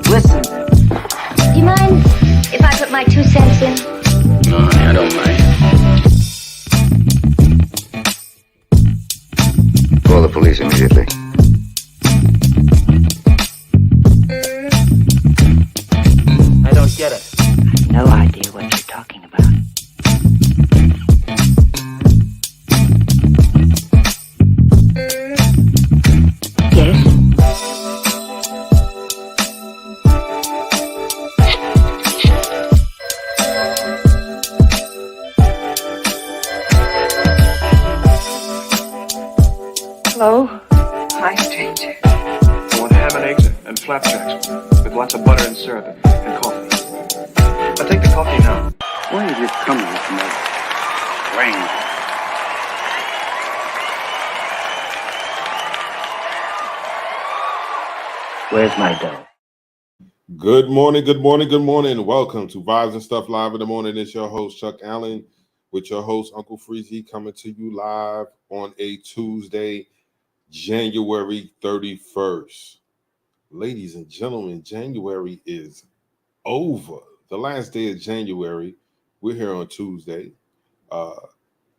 Listen. Do you mind if I put my 2 cents in? No, honey, I don't mind. Call the police immediately. I don't get it. No idea what you're talking about. Yes? Hello? Hi, stranger. I want ham and eggs and flapjacks with lots of butter and syrup and coffee. I'll take the coffee now. Why is it coming from that rain? Where's my dough? Good morning, good morning, good morning. Welcome to Vibes and Stuff Live in the Morning. It's your host, Chuck Allen, with your host, Uncle Freezy, coming to you live on a Tuesday, January 31st. Ladies and gentlemen, January is over. The last day of January. We're here on Tuesday,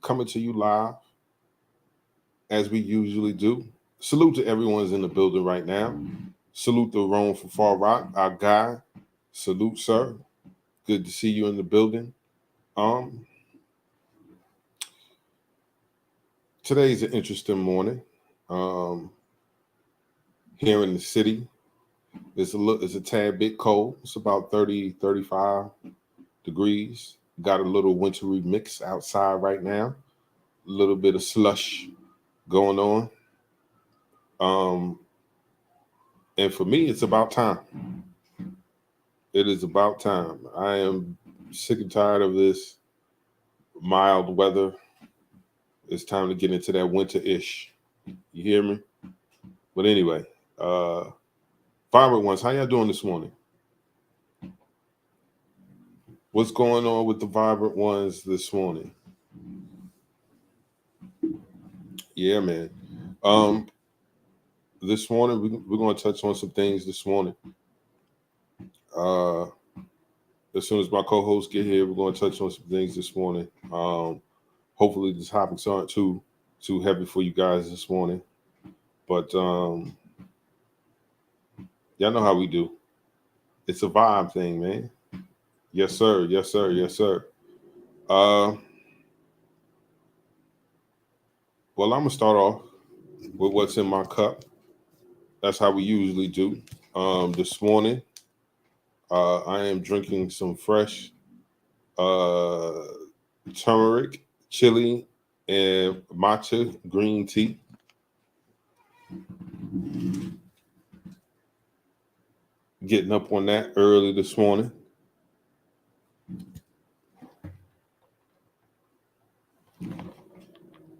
coming to you live as we usually do. Salute to everyone's in the building right now. Salute to Rome from Far Rock, our guy. Salute, sir. Good to see you in the building. Today's an interesting morning. Here in the city, it's a tad bit cold. It's about 30, 35 degrees. Got a little wintry mix outside right now. A little bit of slush going on. And for me, it's about time. It is about time. I am sick and tired of this mild weather. It's time to get into that winter-ish. You hear me? But anyway, Vibrant Ones, how y'all doing this morning? What's going on with the Vibrant Ones this morning? Yeah, man. This morning, we're going to touch on some things this morning. As soon as my co-hosts get here, we're going to touch on some things this morning. Hopefully, the topics aren't too heavy for you guys this morning. But y'all know how we do. It's a vibe thing, man. Yes, sir. Yes, sir. Yes, sir. Well, I'm going to start off with what's in my cup. That's how we usually do. This morning, I am drinking some fresh turmeric, chili, and matcha green tea. Getting up on that early this morning.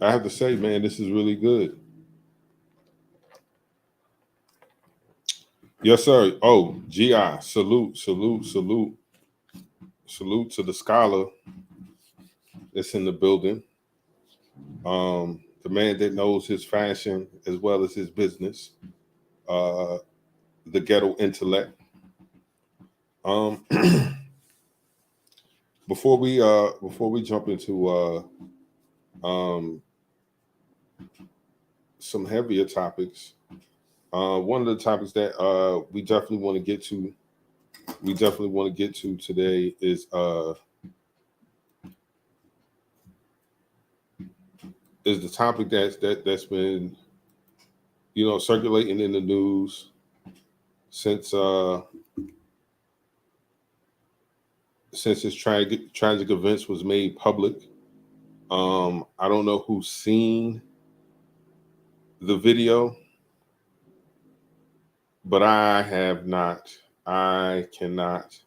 I have to say, man, this is really good. Yes, sir. Oh, GI, salute to the scholar that's in the building. The man that knows his fashion as well as his business. The ghetto intellect. Before we jump into some heavier topics, one of the topics that we definitely want to get to today is the topic that's been circulating in the news since his tragic events was made public. I don't know who's seen the video, but I have not. I cannot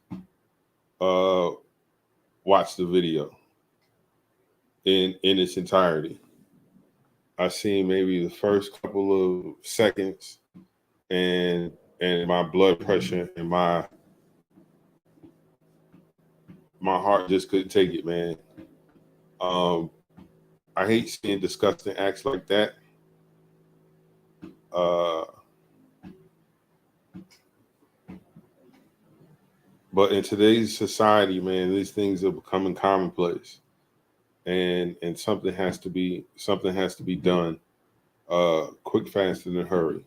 watch the video in its entirety. I seen maybe the first couple of seconds, and my blood pressure and my heart just couldn't take it, man. I hate seeing disgusting acts like that. but in today's society, man, these things are becoming commonplace, and something has to be done, quick, fast, and in a hurry.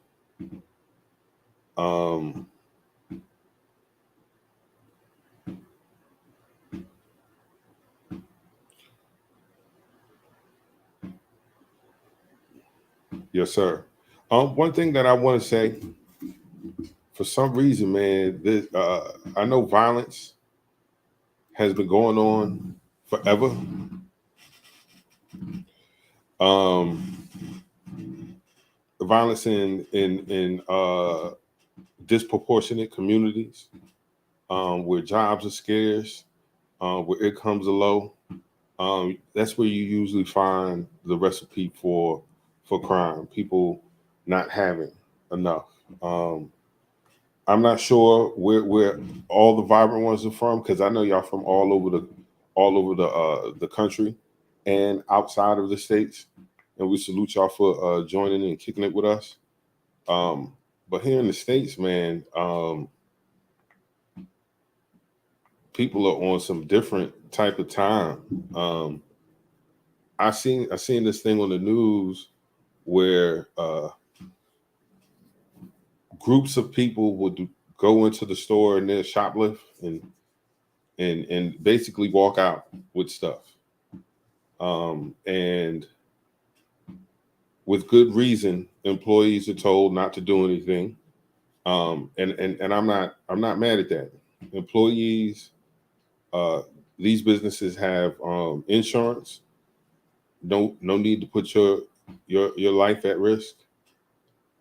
Yes, sir. One thing that I want to say, for some reason, man, I know violence has been going on forever. Violence in disproportionate communities, where jobs are scarce, where incomes are low. That's where you usually find the recipe for crime. People not having enough. I'm not sure where all the vibrant ones are from, because I know y'all from all over the country and outside of the states, and we salute y'all for joining and kicking it with us. But here in the States, man, people are on some different type of time. I seen this thing on the news where groups of people would go into the store and then shoplift and basically walk out with stuff, and with good reason, employees are told not to do anything, and I'm not mad at that. Employees, these businesses have insurance. No need to put your life at risk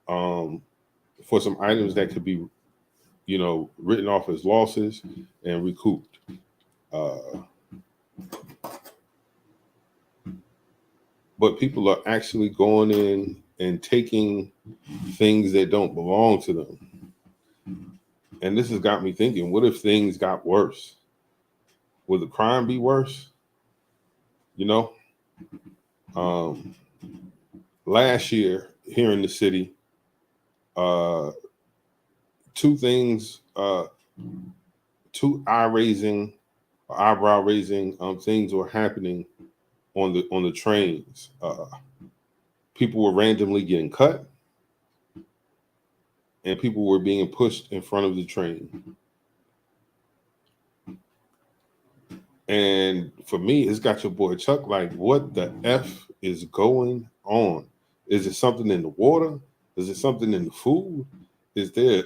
for some items that could be, written off as losses and recouped. But people are actually going in and taking things that don't belong to them. And this has got me thinking, what if things got worse? Would the crime be worse? Last year here in the city, two eyebrow raising things were happening on the trains. People were randomly getting cut, and people were being pushed in front of the train. And for me, it's got your boy Chuck like, what the F is going on? Is it something in the water? Is it something in the food? Is there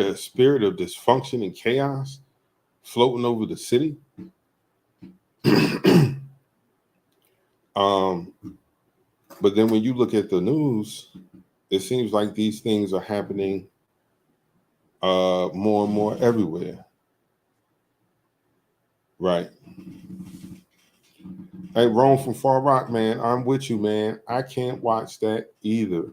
a spirit of dysfunction and chaos floating over the city? But then when you look at the news, it seems like these things are happening more and more everywhere. Right. Hey, Rome from Far Rock, man, I'm with you, man. I can't watch that either.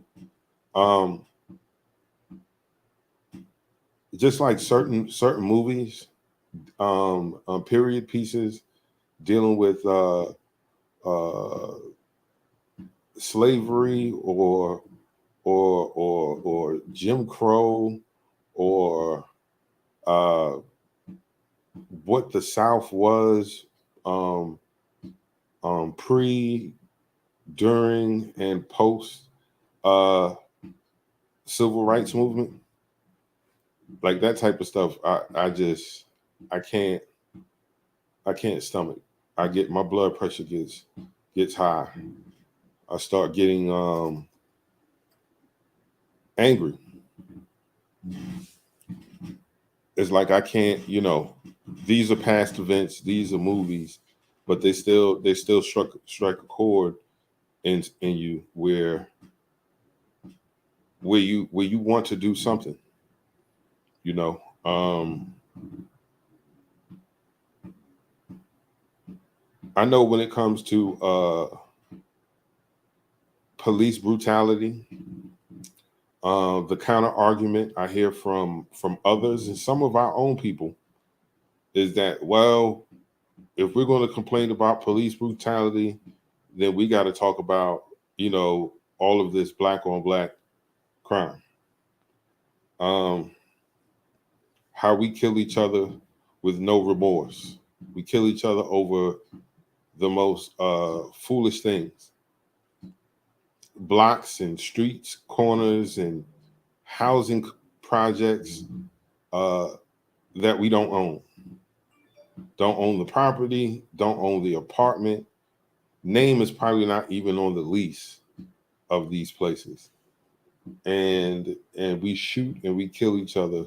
Just like certain movies, period pieces dealing with slavery or Jim Crow or what the South was pre, during, and post civil rights movement, like that type of stuff. I can't stomach. My blood pressure gets high. I start getting angry. It's like I can't, these are past events, these are movies, but they still strike a chord in you where you want to do something, I know when it comes to police brutality, the counter argument I hear from others and some of our own people is that, well, if we're going to complain about police brutality, then we got to talk about, all of this black on black crime. How we kill each other with no remorse. We kill each other over the most foolish things. Blocks and streets, corners, and housing projects that we don't own. Don't own the property, don't own the apartment. Name is probably not even on the lease of these places. And we shoot and we kill each other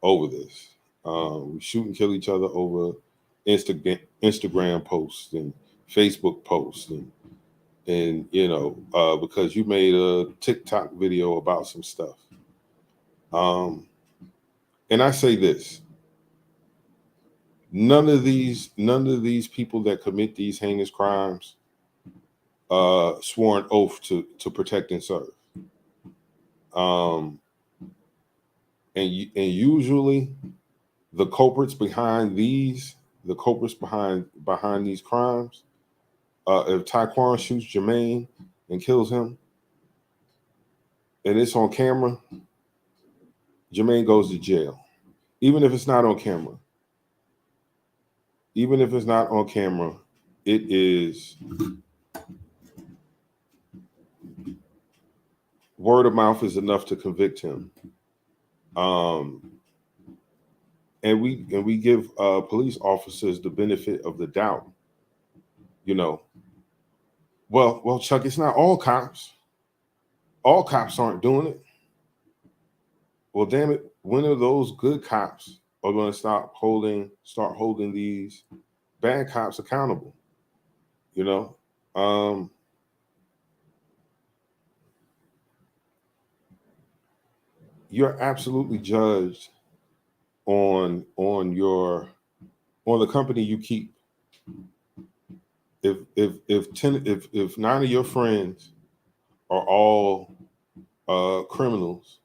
over this. We shoot and kill each other over Instagram posts and Facebook posts and you know, because you made a TikTok video about some stuff. And I say this: none of these people that commit these heinous crimes swore an oath to protect and serve. And usually the culprits behind these crimes, if Taekwon shoots Jermaine and kills him, and it's on camera, Jermaine goes to jail. Even if it's not on camera. It is word of mouth is enough to convict him. And we give police officers the benefit of the doubt. You know, well, Chuck, it's not all cops. All cops aren't doing it. Well, damn it, when are those good cops are going to start holding these bad cops accountable? You know, you're absolutely judged on the company you keep. If 9 of your friends are all criminals,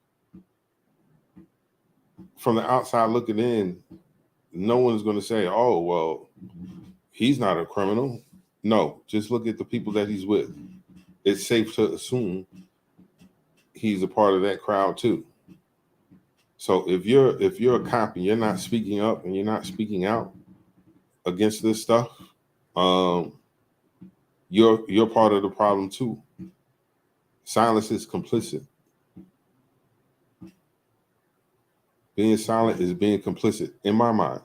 from the outside looking in, no one's going to say, "Oh, well, he's not a criminal." No, just look at the people that he's with. It's safe to assume he's a part of that crowd too. So if you're a cop and you're not speaking up and you're not speaking out against this stuff, you're part of the problem too. Silence is complicit. Being silent is being complicit, in my mind.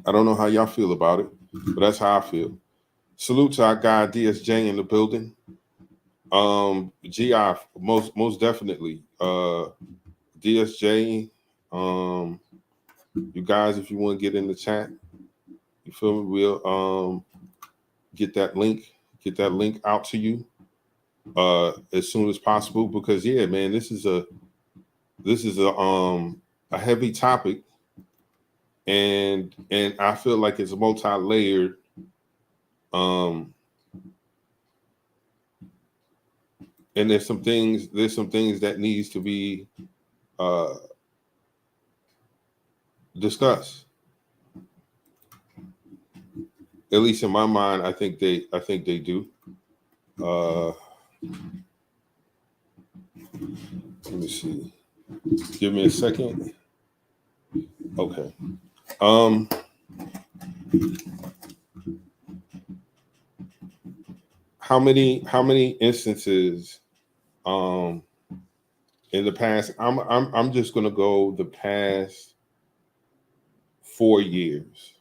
I don't know how y'all feel about it, but that's how I feel. Salute to our guy DSJ in the building. GI, most definitely. DSJ, you guys, if you want to get in the chat, you feel me? We'll get that link out to you as soon as possible, because yeah, man, this is a heavy topic, and I feel like it's multi-layered. And there's some things that needs to be discussed. At least in my mind, I think they do. Let me see. Give me a second. Okay. How many instances in the past? I'm just gonna go the past 4 years.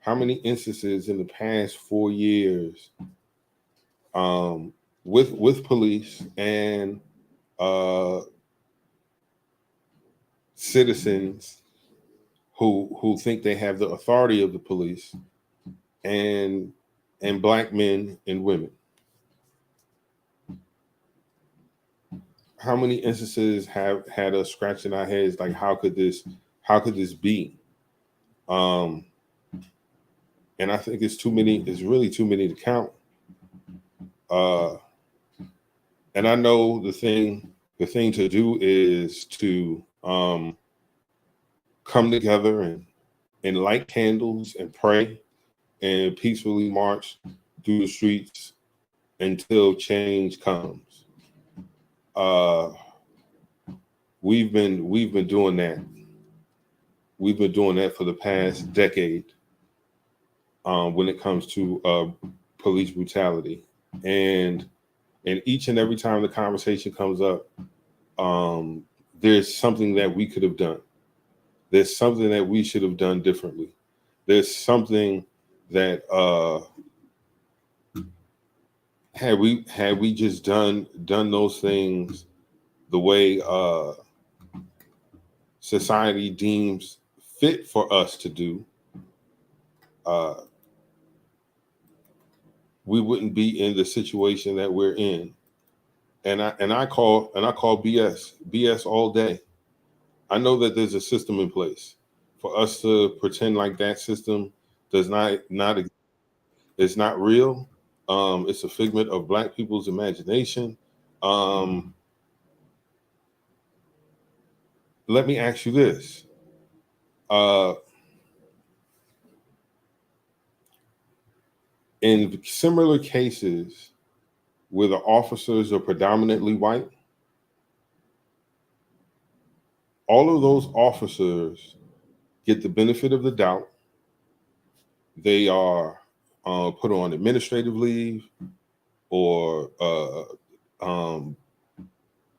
How many instances in the past 4 years with police and citizens who think they have the authority of the police and black men and women? How many instances have had us scratching our heads like, how could this be? And I think it's too many. It's really too many to count. And I know the thing to do is to come together and light candles and pray and peacefully march through the streets until change comes. we've been doing that. We've been doing that for the past decade when it comes to police brutality, and each and every time the conversation comes up, there's something that we could have done. There's something that we should have done differently. There's something that had we just done those things the way society deems fit for us to do, we wouldn't be in the situation that we're in. And I call BS all day. I know that there's a system in place. For us to pretend like that system does not it's not real. It's a figment of Black people's imagination. Let me ask you this. In similar cases where the officers are predominantly white, all of those officers get the benefit of the doubt. They are put on administrative leave or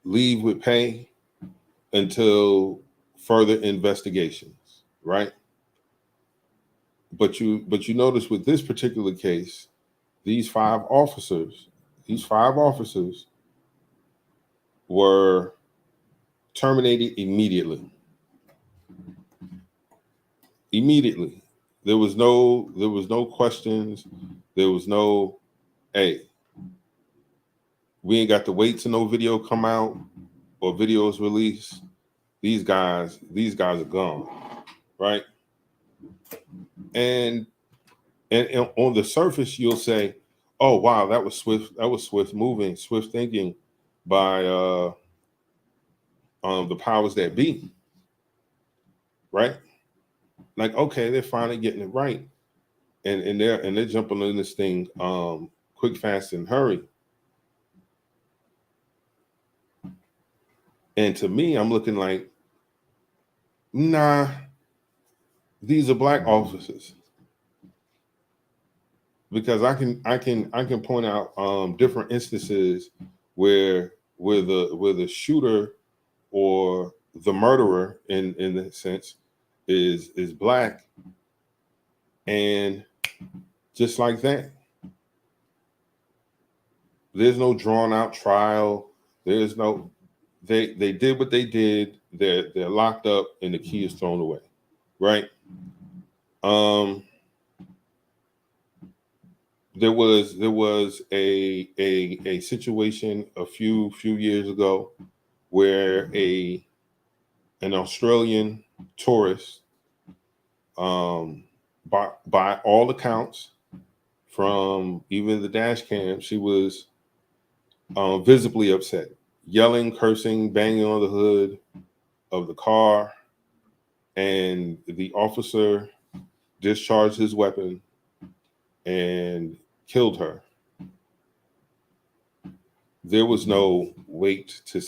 leave with pay until further investigations, right? But you notice with this particular case, these five officers were terminated immediately. Immediately. There was no questions. There was no, hey, we ain't got to wait till no video come out or videos released. These guys are gone, right? And on the surface, you'll say, oh wow, that was swift moving, swift thinking by the powers that be, right? Like, okay, they're finally getting it right, and they're jumping on this thing quick, fast, and hurry. And to me, I'm looking like, nah, these are Black officers, because I can point out different instances where the shooter or the murderer in the sense is Black, and just like that, there's no drawn out trial. There's no, they did what they did. They're locked up and the key is thrown away, right? There was a situation a few years ago where an Australian tourist, by all accounts, from even the dash cam, she was visibly upset, yelling, cursing, banging on the hood of the car, and the officer discharged his weapon and killed her. There was no wait and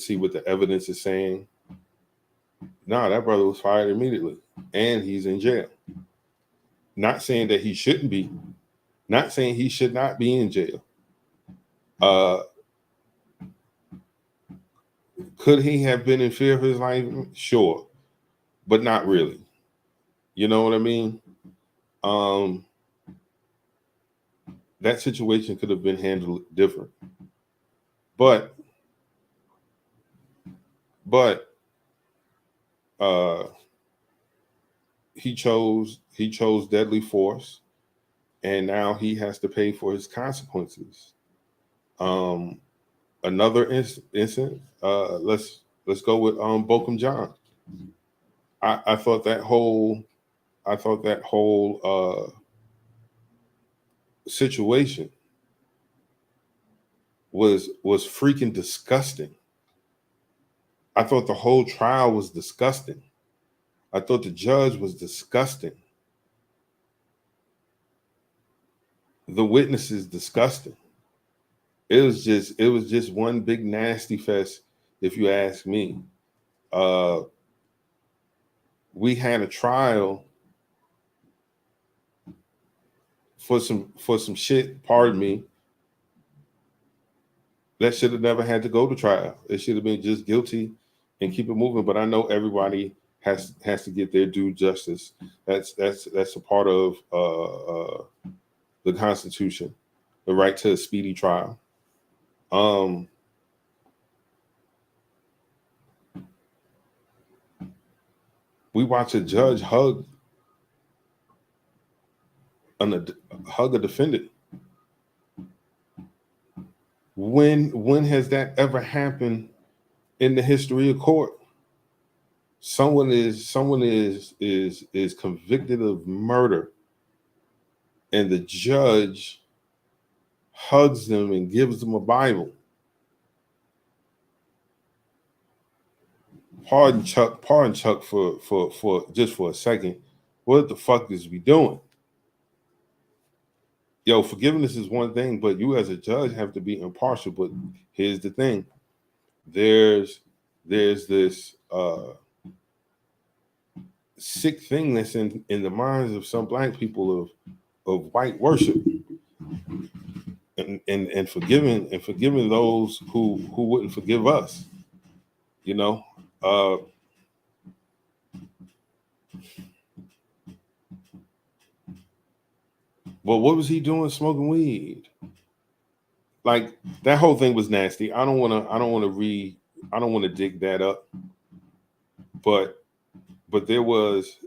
see what the evidence is saying. No, that brother was fired immediately, and he's in jail. Not saying that he shouldn't be, not saying he should not be in jail. Could he have been in fear of his life? Sure, but not really. You know what I mean? That situation could have been handled different. But he chose deadly force, and now he has to pay for his consequences. Another incident. Let's go with Bokum John. I thought that whole situation was freaking disgusting. I thought the whole trial was disgusting. I thought the judge was disgusting. The witnesses disgusting. it was just one big nasty fest, if you ask me. We had a trial for some shit, pardon me, that should have never had to go to trial. It should have been just guilty and keep it moving. But I know everybody has to get their due justice. That's a part of the Constitution, the right to a speedy trial. We watch a judge hug a defendant. When has that ever happened in the history of court? Someone is convicted of murder, and the judge hugs them and gives them a Bible. Pardon Chuck for just for a second. What the fuck is we doing? Yo, forgiveness is one thing, but you as a judge have to be impartial. But here's the thing: there's this sick thing that's in the minds of some black people of white worship, and forgiving those who wouldn't forgive us. You know. Well, what was he doing smoking weed? Like, that whole thing was nasty. I don't want to dig that up. But there was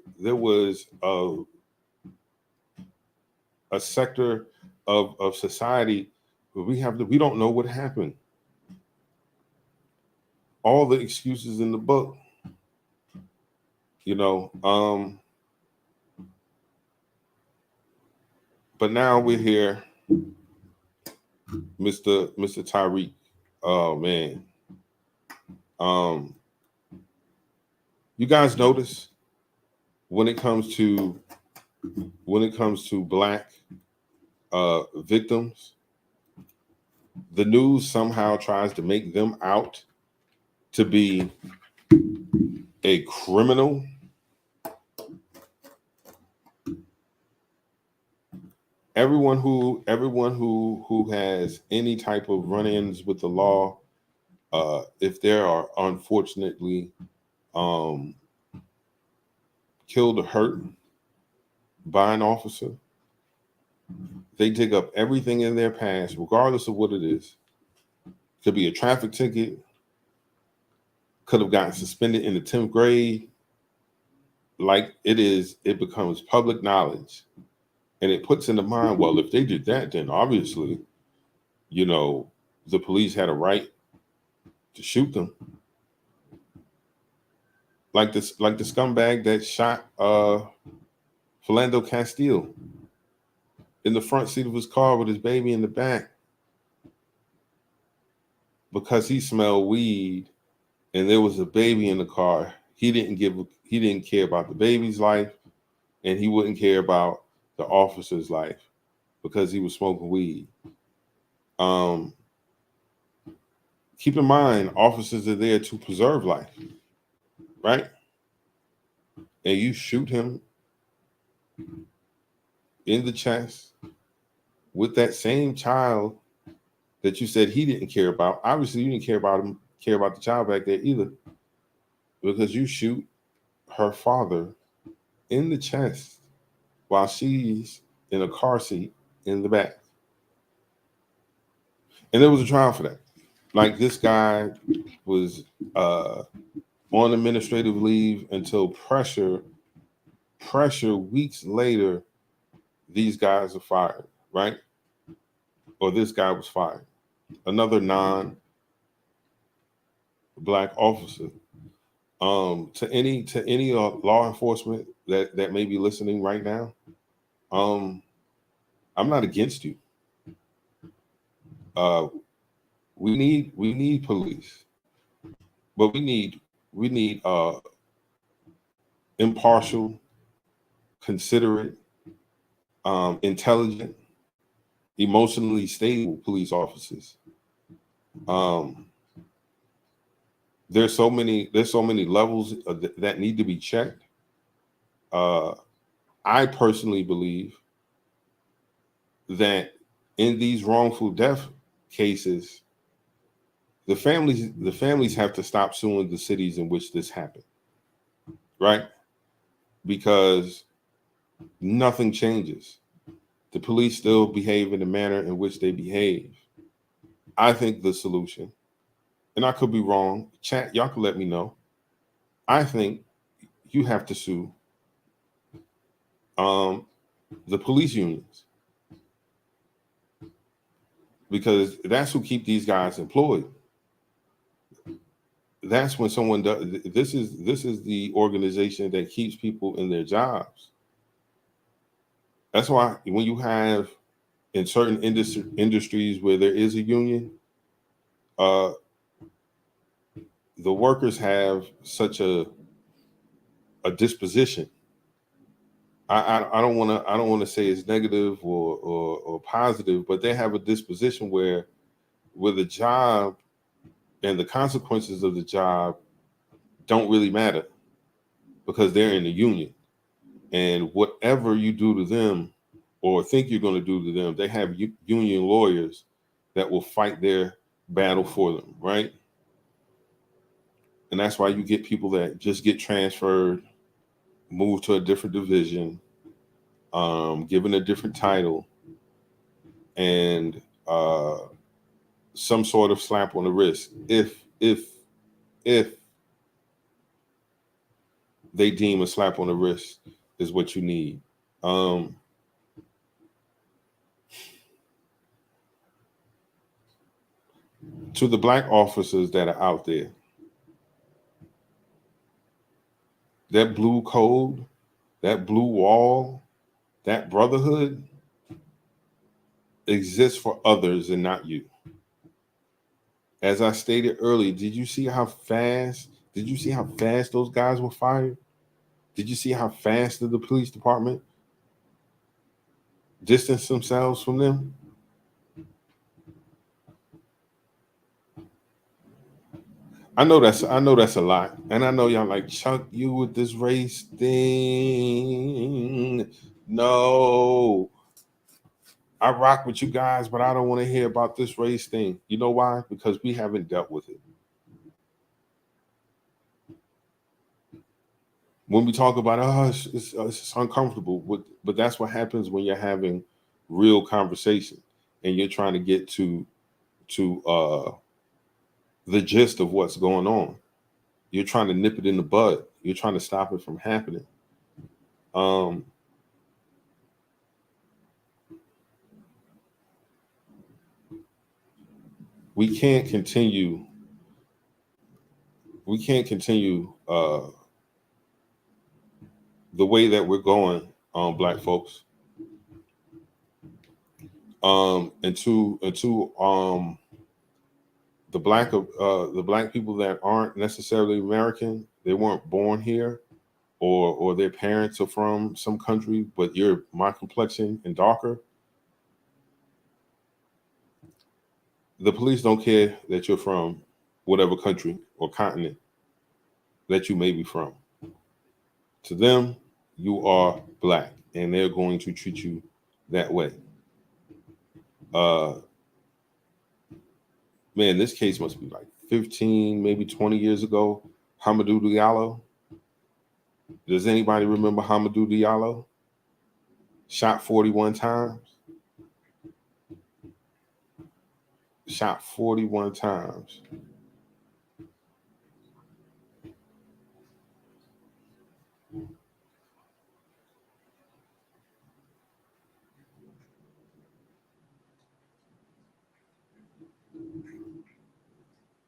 a sector of society where we don't know what happened. All the excuses in the book, you know. But now we're here, Mr. Tariq. Oh man. You guys notice when it comes to black victims, the news somehow tries to make them out to be a criminal. Everyone who has any type of run-ins with the law, if they are unfortunately killed or hurt by an officer, they dig up everything in their past, regardless of what it is. Could be a traffic ticket, could have gotten suspended in the 10th grade. Like it becomes public knowledge. And it puts in the mind, well, if they did that, then obviously, you know, the police had a right to shoot them. Like the scumbag that shot Philando Castile in the front seat of his car with his baby in the back because he smelled weed and there was a baby in the car. He didn't care about the baby's life, and he wouldn't care about the officer's life because he was smoking weed. Keep in mind, officers are there to preserve life, right? And you shoot him in the chest with that same child that you said he didn't care about. Obviously, you didn't care about the child back there either, because you shoot her father in the chest while she's in a car seat in the back. And there was a trial for that. Like, this guy was on administrative leave until pressure weeks later, these guys are fired, right? Or this guy was fired. Another non-black officer. To any law enforcement that may be listening right now, I'm not against you. We need police, but we need impartial, considerate, intelligent, emotionally stable police officers. There's so many levels that need to be checked. I personally believe that in these wrongful death cases, the families have to stop suing the cities in which this happened, right? Because nothing changes. The police still behave in the manner in which they behave. I think the solution, and I could be wrong, chat, y'all can let me know. I think you have to sue the police unions, because that's who keep these guys employed. That's when someone does. This is the organization that keeps people in their jobs. That's why when you have in certain industries where there is a union, the workers have such a disposition. I don't want to say it's negative or positive, but they have a disposition where the job and the consequences of the job don't really matter, because they're in the union, and whatever you do to them or think you're going to do to them, they have union lawyers that will fight their battle for them, right? And that's why you get people that just get transferred, move to a different division, given a different title, and some sort of slap on the wrist if they deem a slap on the wrist is what you need. To the black officers that are out there, that blue code, that blue wall, that brotherhood exists for others and not you. As I stated earlier, did you see how fast those guys were fired? Did you see how fast the police department distanced themselves from them? I know that's a lot. And I know y'all like, Chuck, you with this race thing. No. I rock with you guys, but I don't want to hear about this race thing. You know why? Because we haven't dealt with it. When we talk about it's uncomfortable, but that's what happens when you're having real conversation and you're trying to get to the gist of what's going on. You're trying to nip it in the bud. You're trying to stop it from happening. We can't continue the way that we're going, black folks. Into the black people that aren't necessarily American, they weren't born here, or their parents are from some country, but you're my complexion and darker. The police don't care that you're from whatever country or continent that you may be from. To them, you are black, and they're going to treat you that way. Man, this case must be like 15, maybe 20 years ago. Hamidou Diallo. Does anybody remember Hamidou Diallo? Shot 41 times. Shot 41 times.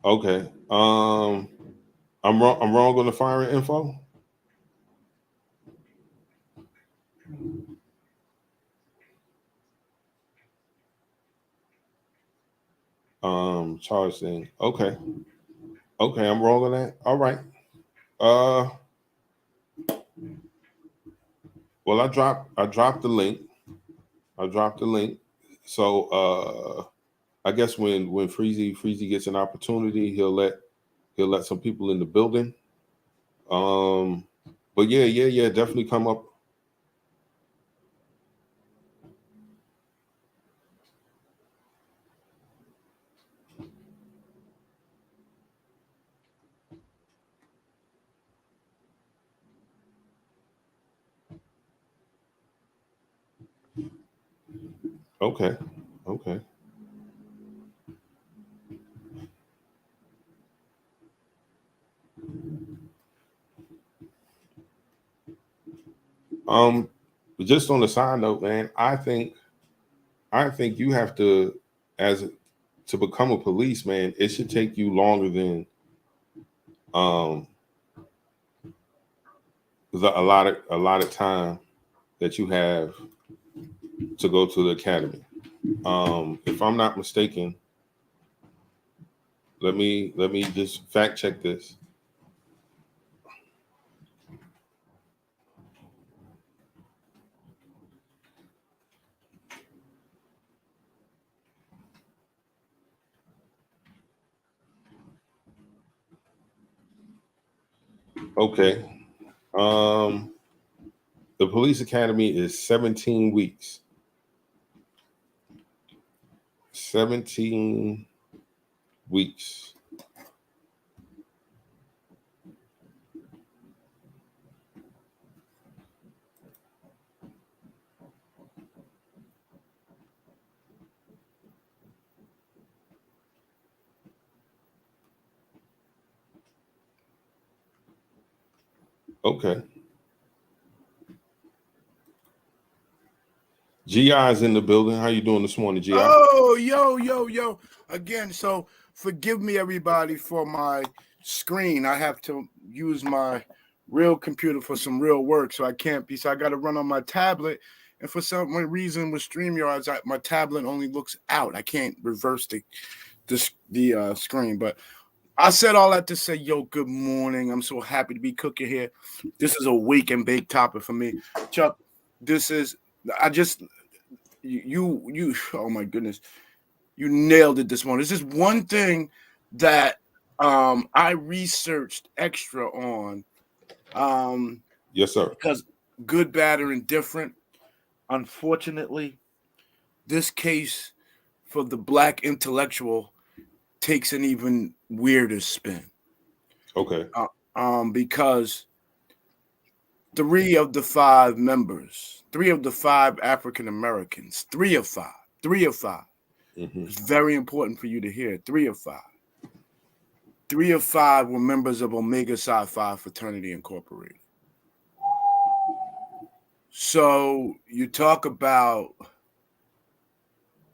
Okay. I'm wrong on the firing info. Charge thing. Okay, I'm wrong on that. All right. Well, I dropped the link. So I guess when Freezy gets an opportunity, he'll let some people in the building. But yeah, definitely come up. Okay. Just on the side note, man, I think you have to, to become a policeman, it should take you longer than a lot of time that you have to go to the academy. If I'm not mistaken, let me just fact check this. Okay. The police academy is 17 weeks. 17 weeks. Okay. GI is in the building. How you doing this morning, GI? Oh, yo. Again, so forgive me, everybody, for my screen. I have to use my real computer for some real work, so I can't be. So I got to run on my tablet. And for some reason with StreamYard, my tablet only looks out. I can't reverse the screen. But I said all that to say, yo, good morning. I'm so happy to be cooking here. This is a wake and bake topic for me. Chuck, this is, you oh my goodness, you nailed it this morning. This is one thing that I researched extra on. Yes, sir. Because good, bad, or indifferent, unfortunately, this case for the black intellectual takes an even weirder spin. Okay. Because 3 of the 5 members, 3 of the 5 African Americans, 3 of 5. Mm-hmm. It's very important for you to hear. 3 of 5. 3 of 5 were members of Omega Psi Phi Fraternity Incorporated. So you talk about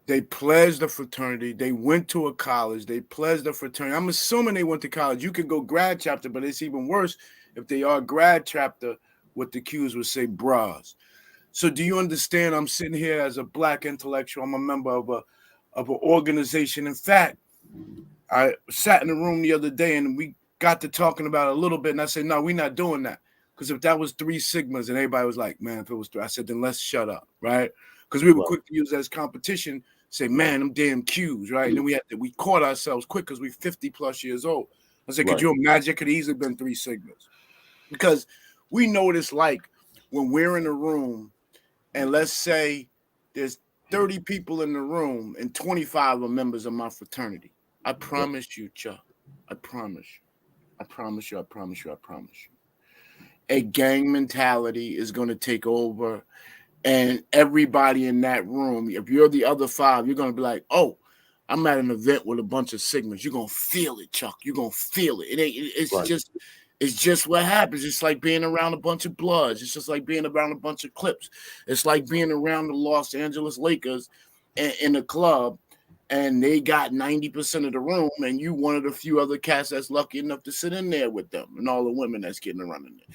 they pledged the fraternity. They went to a college. They pledged the fraternity. I'm assuming they went to college. You could go grad chapter, but it's even worse if they are grad chapter. What the Qs would say, bras. So do you understand? I'm sitting here as a black intellectual. I'm a member of an organization. In fact, I sat in the room the other day and we got to talking about it a little bit. And I said, no, we're not doing that. Because if that was 3 sigmas and everybody was like, man, if it was 3, I said, then let's shut up, right? Because we were quick to use that as competition, say, man, them damn Qs, right? And then we caught ourselves quick because we're 50 plus years old. I said, could you imagine? It could easily have been 3 sigmas. Because we know what it's like when we're in a room and let's say there's 30 people in the room and 25 are members of my fraternity. I promise you, Chuck. I promise you. A gang mentality is going to take over, and everybody in that room, if you're the other 5, you're going to be like, oh, I'm at an event with a bunch of sigmas. You're going to feel it, Chuck. You're going to feel it. It's just what happens. It's like being around a bunch of Bloods. It's just like being around a bunch of Clips. It's like being around the Los Angeles Lakers in a club, and they got 90% of the room, and you one of the few other cats that's lucky enough to sit in there with them, and all the women that's getting around in there.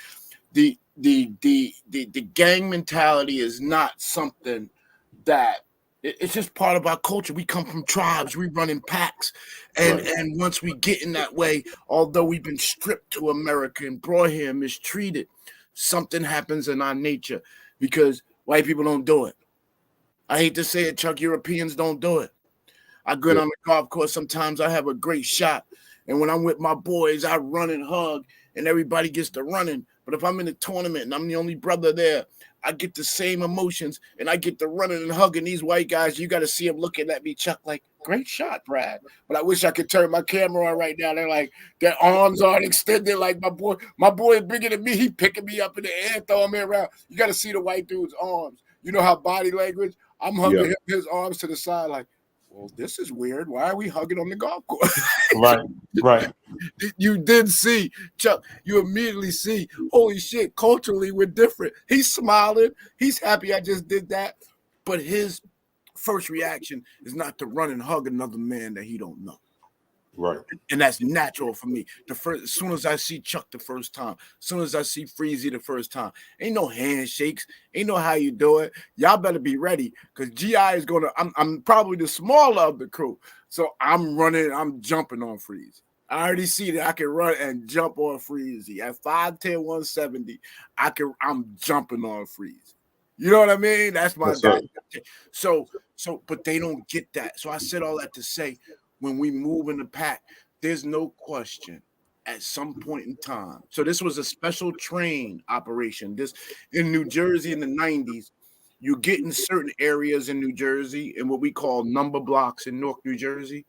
The gang mentality is not something that it's just part of our culture. We come from tribes, we run in packs, and once we get in that way, although we've been stripped to America and brought here and mistreated, something happens in our nature because white people don't do it. I hate to say it, Chuck, Europeans don't do it. I go on the golf course. Sometimes I have a great shot. And when I'm with my boys, I run and hug and everybody gets to running. But if I'm in a tournament and I'm the only brother there, I get the same emotions and I get to running and hugging these white guys. You got to see them looking at me, Chuck, like, great shot, Brad. But I wish I could turn my camera on right now. They're like, their arms aren't extended like my boy is bigger than me. He picking me up in the air, throwing me around. You got to see the white dude's arms. You know how body language? I'm hugging his arms to the side like, well, this is weird. Why are we hugging on the golf course? Right. You did see, Chuck, you immediately see, holy shit, culturally we're different. He's smiling. He's happy I just did that. But his first reaction is not to run and hug another man that he don't know. Right. And that's natural for me. As soon as I see Chuck the first time, as soon as I see Freezy the first time, ain't no handshakes, ain't no how you do it. Y'all better be ready because GI is gonna. I'm probably the smaller of the crew, so I'm running. I'm jumping on Freezy. I already see that I can run and jump on Freezy at 5'10", 170. I'm jumping on Freezy. You know what I mean? That's my guy. So, but they don't get that. So I said all that to say, when we move in the pack, there's no question at some point in time. So this was a special train operation. This in New Jersey in the 90s, you get in certain areas in New Jersey and what we call number blocks in Newark, New Jersey.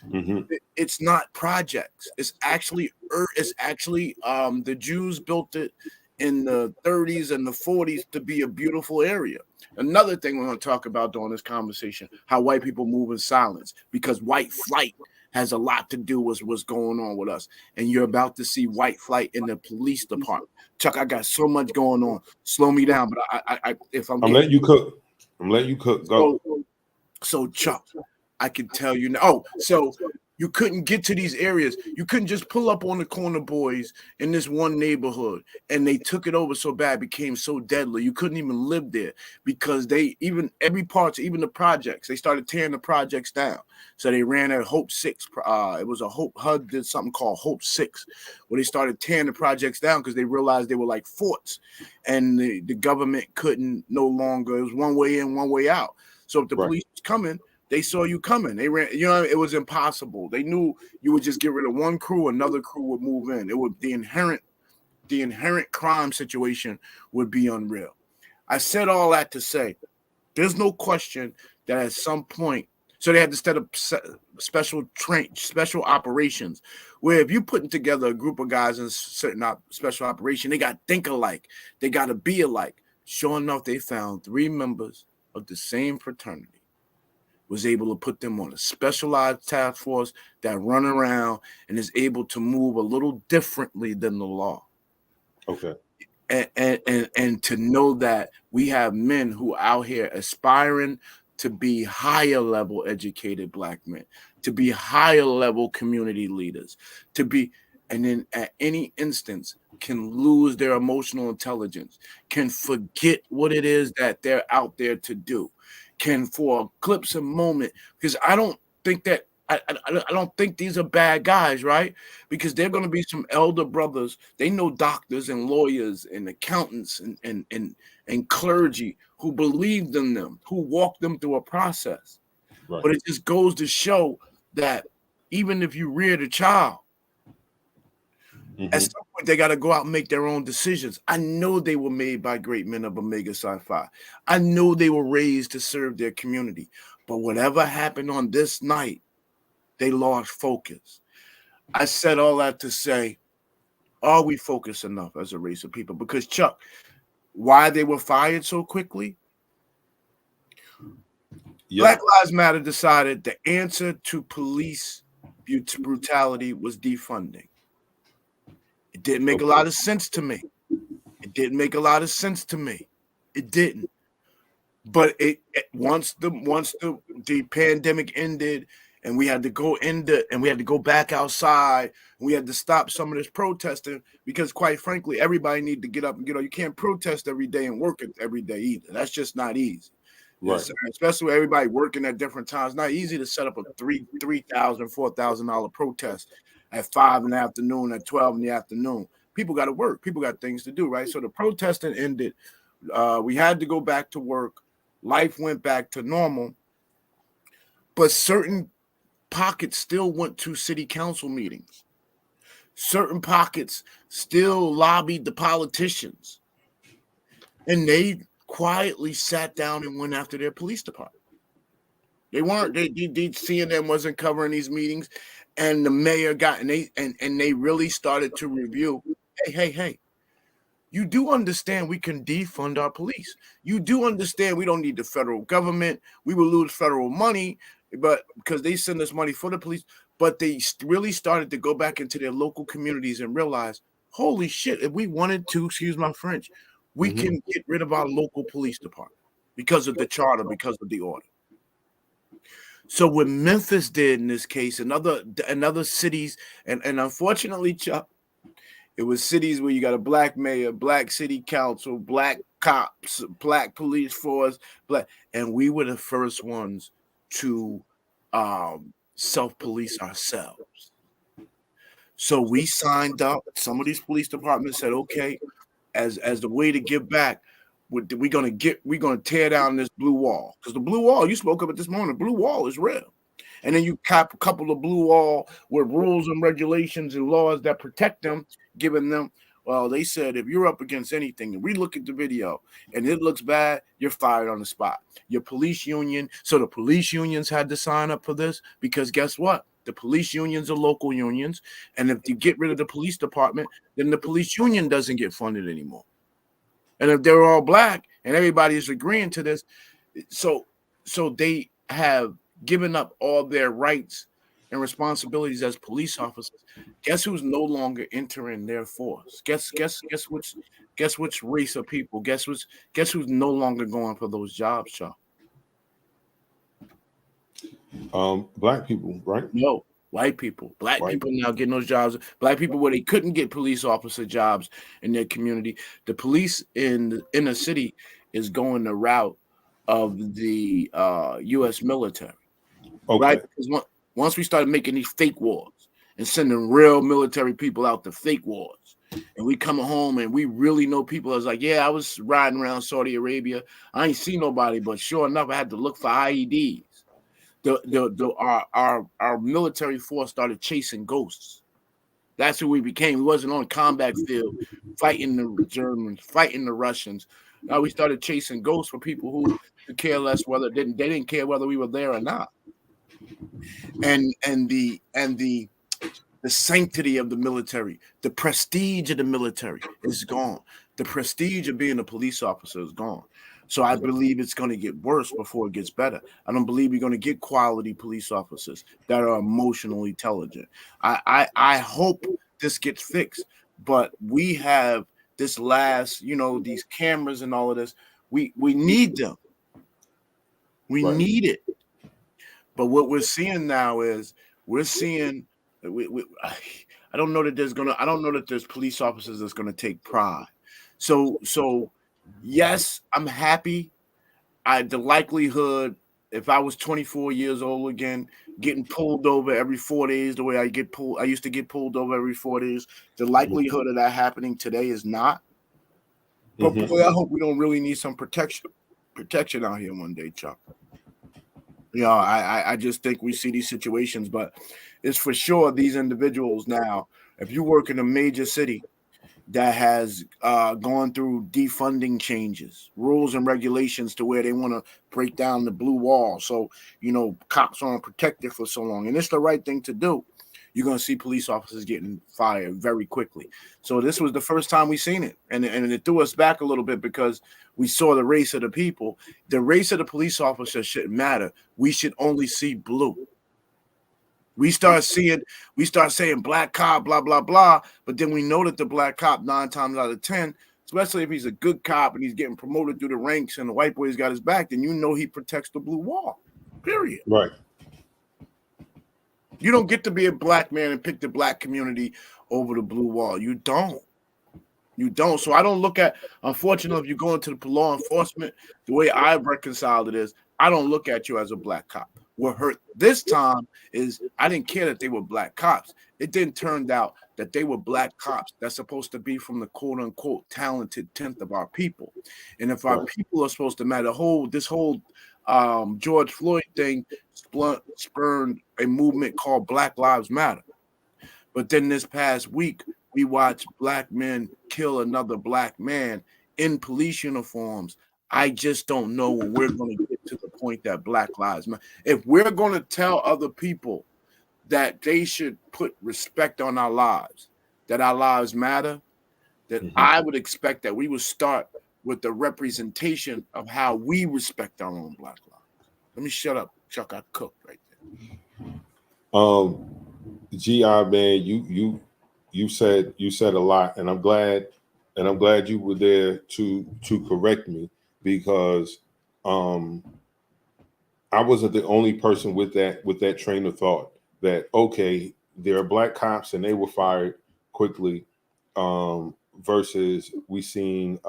Mm-hmm. It's not projects. It's actually the Jews built it in the 30s and the 40s to be a beautiful area. Another thing we're going to talk about during this conversation, how white people move in silence, because white flight has a lot to do with what's going on with us. And you're about to see white flight in the police department. Chuck, I got so much going on. Slow me down, but I'm letting you cook. I'm letting you cook. Go. So Chuck, I can tell you now. Oh, so you couldn't get to these areas. You couldn't just pull up on the corner boys in this one neighborhood, and they took it over so bad, it became so deadly. You couldn't even live there because even the projects, they started tearing the projects down. So they ran at Hope 6. It was a Hope HUD did something called Hope 6, where they started tearing the projects down because they realized they were like forts, and the government couldn't no longer. It was one way in, one way out. So if the police was coming, they saw you coming. They ran, it was impossible. They knew you would just get rid of one crew, another crew would move in. It would the inherent crime situation would be unreal. I said all that to say there's no question that at some point, so they had to set up special operations where if you're putting together a group of guys in certain special operation, they got to think alike, they got to be alike. Sure enough, they found 3 members of the same fraternity. Was able to put them on a specialized task force that run around and is able to move a little differently than the law. Okay. And to know that we have men who are out here aspiring to be higher level educated Black men, to be higher level community leaders, and then at any instance can lose their emotional intelligence, can forget what it is that they're out there to do. Can for a glimpse of moment, because I don't think that I don't think these are bad guys, right? Because they're going to be some elder brothers. They know doctors and lawyers and accountants and clergy who believed in them, who walked them through a process. Right. But it just goes to show that even if you rear the child, at some point they got to go out and make their own decisions. I know they were made by great men of Omega Psi Phi. I know they were raised to serve their community. But whatever happened on this night, they lost focus. I said all that to say, are we focused enough as a race of people? Because Chuck, why they were fired so quickly? Black Lives Matter decided the answer to police brutality was defunding. It didn't make a lot of sense to me. It didn't. But once the pandemic ended and we had to go back outside and we had to stop some of this protesting because quite frankly, everybody needed to get up and get on. You can't protest every day and work every day either. That's just not easy. Right. Especially with everybody working at different times. It's not easy to set up a $3,000, $4,000 protest at 5 in the afternoon, at 12 in the afternoon. People got to work. People got things to do, right? So the protesting ended. We had to go back to work. Life went back to normal. But certain pockets still went to city council meetings. Certain pockets still lobbied the politicians. And they quietly sat down and went after their police department. They weren't, CNN wasn't covering these meetings. And the mayor got, and they really started to review, hey, you do understand we can defund our police. You do understand we don't need the federal government. We will lose federal money, but because they send us money for the police. But they really started to go back into their local communities and realize, holy shit, if we wanted to, excuse my French, we can get rid of our local police department because of the charter, because of the order. So what Memphis did in this case, and other cities, and unfortunately, Chuck, it was cities where you got a black mayor, black city council, black cops, black police force, and we were the first ones to self-police ourselves. So we signed up. Some of these police departments said, okay, as the way to give back, we're gonna tear down this blue wall. Because the blue wall, you spoke of it this morning, the blue wall is real. And then you cap a couple of blue wall with rules and regulations and laws that protect them, giving them, well, they said if you're up against anything, and we look at the video and it looks bad, you're fired on the spot. Your police union, so the police unions had to sign up for this because guess what? The police unions are local unions. And if you get rid of the police department, then the police union doesn't get funded anymore. And if they're all black and everybody is agreeing to this, so they have given up all their rights and responsibilities as police officers. Guess who's no longer entering their force? Guess which race of people? Guess who's no longer going for those jobs, Chuck? Black people, right? No, white people. Black people now getting those jobs. Black people where they couldn't get police officer jobs in their community. The police in the inner city is going the route of the U.S. military. Okay. Right? Because once we started making these fake wars and sending real military people out to fake wars, and we coming home and we really know people, I was like, yeah, I was riding around Saudi Arabia. I ain't seen nobody, but sure enough, I had to look for IEDs. Our military force started chasing ghosts. That's who we became. We wasn't on combat field fighting the Germans, fighting the Russians. Now we started chasing ghosts for people who could care less whether they didn't care whether we were there or not. And the sanctity of the military, the prestige of the military is gone. The prestige of being a police officer is gone. So I believe it's going to get worse before it gets better. I don't believe you're going to get quality police officers that are emotionally intelligent. I hope this gets fixed, but we have this last, these cameras and all of this. We need them. We need it. But what we're seeing now is I don't know that there's police officers that's going to take pride. So yes, I'm happy. The likelihood, if I was 24 years old again, getting pulled over every 4 days, the way I used to get pulled over every 4 days, the likelihood of that happening today is not. But boy, I hope we don't really need some protection out here one day, Chuck. I just think we see these situations, but it's for sure these individuals now, if you work in a major city that has gone through defunding changes, rules and regulations to where they want to break down the blue wall. So, cops aren't protected for so long. And it's the right thing to do. You're going to see police officers getting fired very quickly. So this was the first time we seen it. And it threw us back a little bit because we saw the race of the people. The race of the police officer shouldn't matter. We should only see blue. We start saying black cop, blah, blah, blah. But then we know that the black cop 9 times out of 10, especially if he's a good cop and he's getting promoted through the ranks and the white boy's got his back, then he protects the blue wall, period. Right. You don't get to be a black man and pick the black community over the blue wall. You don't. So I don't look at, unfortunately, if you go into the law enforcement, the way I've reconciled it is, I don't look at you as a black cop. What hurt this time is I didn't care that they were black cops. It then turned out that they were black cops that's supposed to be from the quote unquote talented 10th of our people. And if our people are supposed to matter, this whole George Floyd thing spurred a movement called Black Lives Matter. But then this past week, we watched black men kill another black man in police uniforms. I just don't know when we're going to get to the point that Black Lives Matter. If we're going to tell other people that they should put respect on our lives, that our lives matter, then I would expect that we would start with the representation of how we respect our own Black lives. Let me shut up, Chuck. I cooked right there. GI man, you said a lot, and I'm glad you were there to correct me, because I wasn't the only person with that train of thought that, okay, there are black cops and they were fired quickly, versus we seen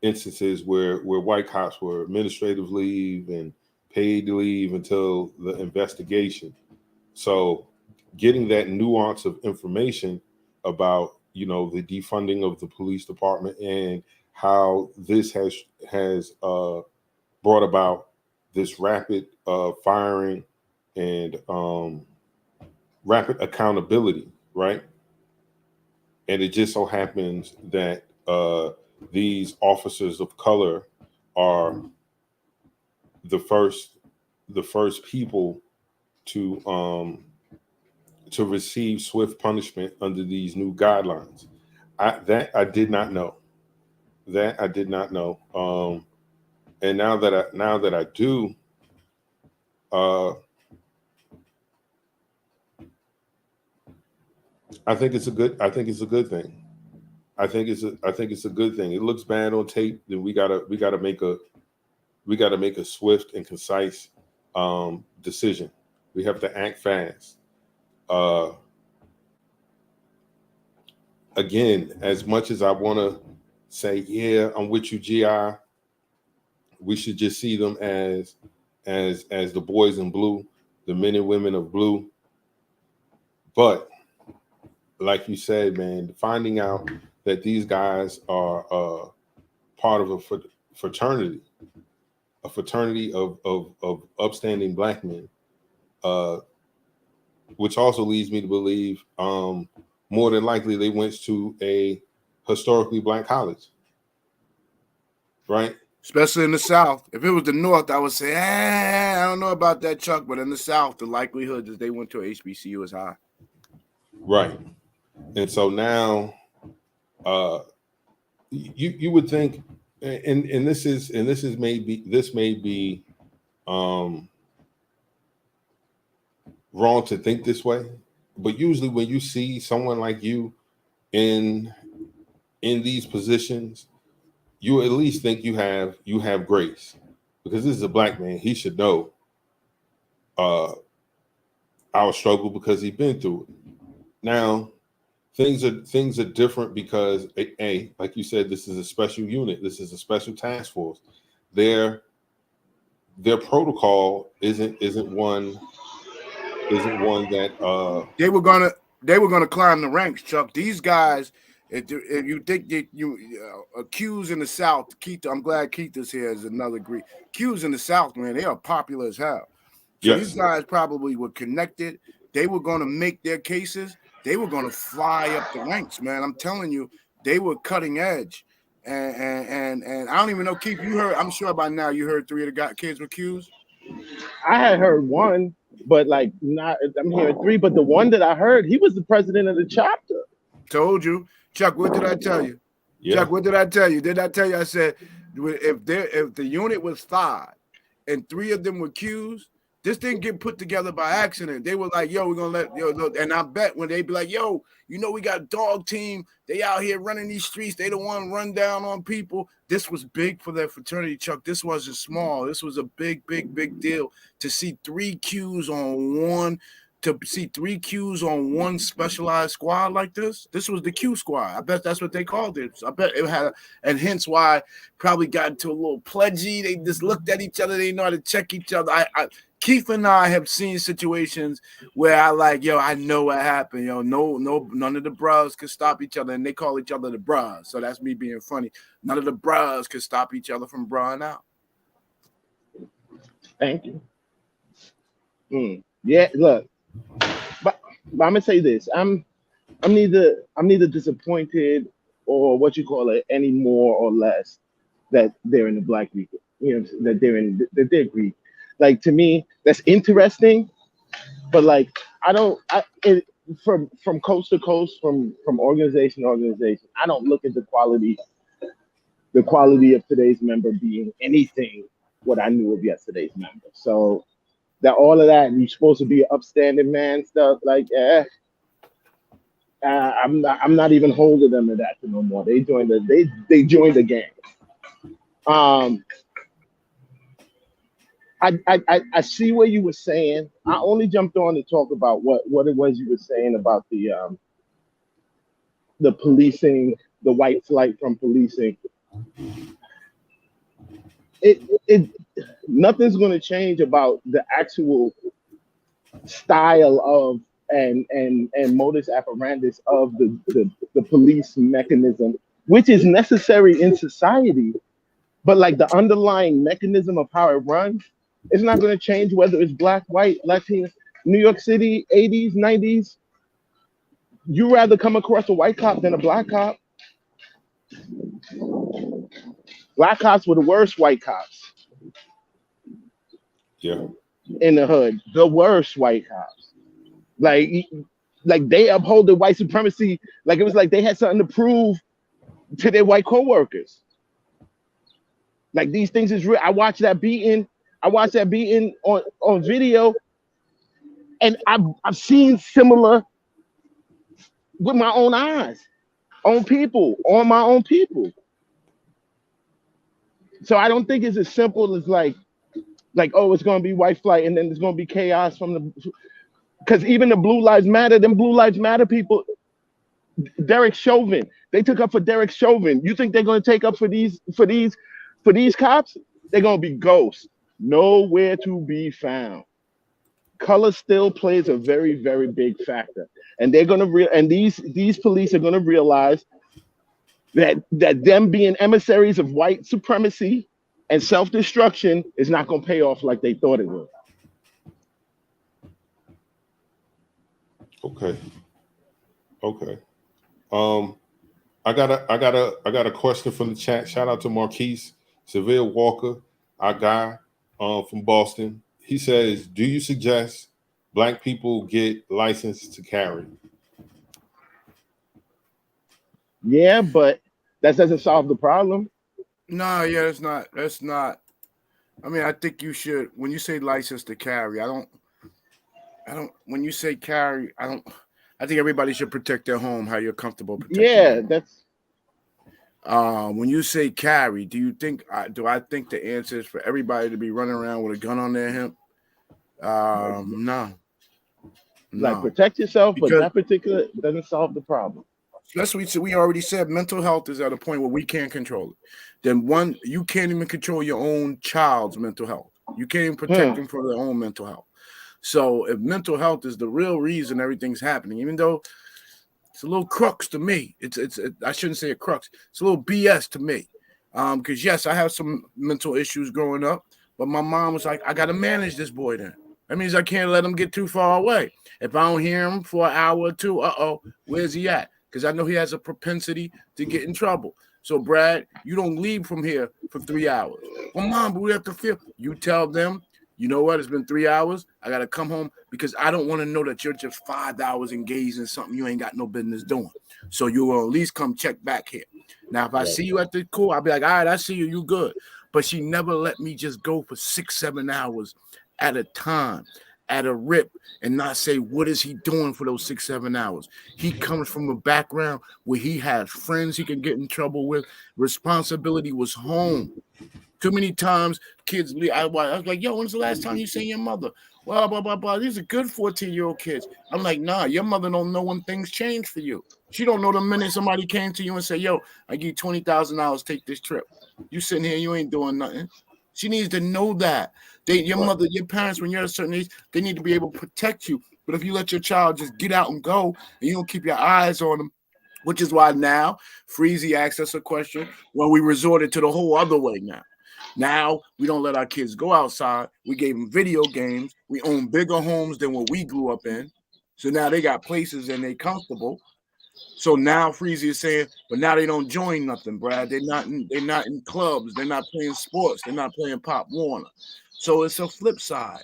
instances where white cops were administrative leave and paid leave until the investigation. So getting that nuance of information about, the defunding of the police department and how this has brought about this rapid firing and rapid accountability, right? And it just so happens that these officers of color are the first people to receive swift punishment under these new guidelines. I did not know. That I did not know. And now that I do, I think it's a good thing. I think it's a good thing. It looks bad on tape, then we gotta make a swift and concise decision. We have to act fast. Again, as much as I want to say, yeah, I'm with you, GI, we should just see them as the boys in blue, the men and women of blue. But like you said, man, finding out that these guys are part of a fraternity of upstanding black men, which also leads me to believe more than likely they went to a historically black college, right? Especially in the South. If it was the North, I would say, I don't know about that, Chuck. But in the South, the likelihood that they went to HBCU is high. Right. And so now, you would think, and this may be wrong to think this way, but usually when you see someone like you in these positions, you at least think you have grace, because this is a black man. He should know our struggle because he's been through it. Now, things are different because, like you said, this is a special unit. This is a special task force. Their protocol isn't one that they were gonna climb the ranks, Chuck. These guys, if you think that Q's in the South, Keith, I'm glad Keith is here as another Greek. Q's in the South, man, they are popular as hell. So These guys probably were connected. They were gonna make their cases. They were gonna fly up the ranks, man. I'm telling you, they were cutting edge. And I don't even know, Keith, you heard, I'm sure by now you heard 3 of the kids with Q's. I had heard one, but I'm hearing 3, but the one that I heard, he was the president of the chapter. Told you. Chuck, what did I tell you? Yeah. Chuck, what did I tell you? Did I tell you? I said, if the unit was 5 and 3 of them were Q's, this didn't get put together by accident. They were like, yo, we're going to let, and I bet when they be like, yo, we got dog team. They out here running these streets. They don't want to run down on people. This was big for their fraternity, Chuck. This wasn't small. This was a big, big, big deal to see 3 Q's on one specialized squad like this. This was the Q squad. I bet that's what they called it. I bet it had, and hence why probably got into a little pledgy. They just looked at each other. They know how to check each other. Keith and I have seen situations where I know what happened. None of the bros could stop each other, and they call each other the bros. So that's me being funny. None of the bros could stop each other from brawling out. Thank you. Yeah, look, but I'm gonna say this. I'm neither disappointed or what you call it any more or less that they're in the black people. You know, that they're Greek. Like to me, that's interesting, but like from coast to coast, from organization to organization, I don't look at the quality of today's member being anything what I knew of yesterday's member. So that all of that, you're supposed to be an upstanding man stuff, like I'm not even holding them to that no more. They joined the gang. I see what you were saying. I only jumped on to talk about what it was you were saying about the policing, the white flight from policing. It nothing's going to change about the actual style of and modus operandi of the police mechanism, which is necessary in society, but like the underlying mechanism of how it runs, it's not going to change whether it's black, white, Latino, New York City, 80s, 90s. You rather come across a white cop than a black cop. Black cops were the worst white cops. Yeah. In the hood, the worst white cops. Like they uphold the white supremacy. Like it was like they had something to prove to their white coworkers. Like these things is real. I watched that beating on video, and I've seen similar with my own eyes, on my own people. So I don't think it's as simple as like, oh, it's gonna be white flight and then there's gonna be chaos from the, because even the Blue Lives Matter people, Derek Chauvin, they took up for Derek Chauvin. You think they're gonna take up for these cops? They're gonna be ghosts, nowhere to be found. Color still plays a very, very big factor, and they're gonna these police are gonna realize that them being emissaries of white supremacy and self-destruction is not gonna pay off like they thought it would. Okay. I got a question from the chat. Shout out to Marquise Seville Walker, our guy from Boston. He says, "Do you suggest black people get licensed to carry?" Yeah, but that doesn't solve the problem. No, yeah, that's not. I mean, I think you should. When you say license to carry, I don't. When you say carry, I think everybody should protect their home how you're comfortable protecting. Yeah, that's. When you say carry, do I think the answer is for everybody to be running around with a gun on their hip? No. Like protect yourself, but that particular doesn't solve the problem. That's what we already said. Mental health is at a point where we can't control it. Then you can't even control your own child's mental health. You can't even protect them for their own mental health. So if mental health is the real reason everything's happening, even though it's a little crux to me, I shouldn't say a crux. It's a little BS to me. Because yes, I have some mental issues growing up, but my mom was like, I got to manage this boy then. That means I can't let him get too far away. If I don't hear him for an hour or two, where's he at? Because I know he has a propensity to get in trouble. So, Brad, you don't leave from here for 3 hours. Well, Mom, but we have to feel. You tell them, you know what? It's been 3 hours. I got to come home because I don't want to know that you're just 5 hours engaged in something you ain't got no business doing. So you will at least come check back here. Now, if I see you at the cool, I'll be like, all right, I see you. You good. But she never let me just go for 6-7 hours at a time, at a rip, and not say, what is he doing for those 6-7 hours? He comes from a background where he has friends he can get in trouble with. Responsibility was home. Too many times kids leave. I was like, yo, when's the last time you seen your mother? Well, blah, blah, blah. These are good 14-year-old kids. I'm like, nah, your mother don't know when things change for you. She don't know the minute somebody came to you and said, yo, I give you $20,000, take this trip. You sitting here, you ain't doing nothing. She needs to know that. Your parents, when you're at a certain age, they need to be able to protect you. But if you let your child just get out and go, and you don't keep your eyes on them, which is why now Freezy asked us a question when we resorted to the whole other way now. Now we don't let our kids go outside. We gave them video games. We own bigger homes than what we grew up in. So now they got places and they comfortable. So now Freezy is saying, but now they don't join nothing, Brad. They're not in clubs. They're not playing sports. They're not playing Pop Warner. So it's a flip side.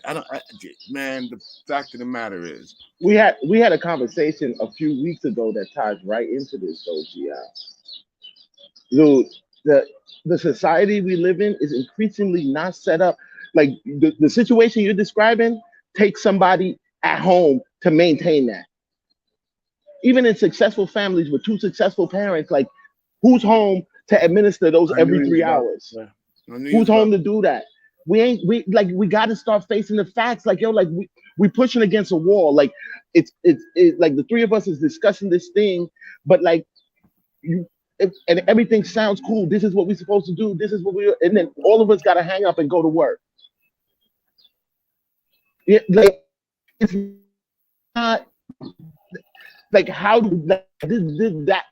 Man, the fact of the matter is, we had a conversation a few weeks ago that ties right into this, though, GI. Dude, the society we live in is increasingly not set up. Like the situation you're describing takes somebody at home to maintain that. Even in successful families with two successful parents, like who's home to administer those every 3 hours? Who's home to do that? We got to start facing the facts. Like, yo, like we pushing against a wall. Like it's like the three of us is discussing this thing, but like and everything sounds cool. This is what we're supposed to do. This is what and then all of us got to hang up and go to work. Yeah, like it's not like how that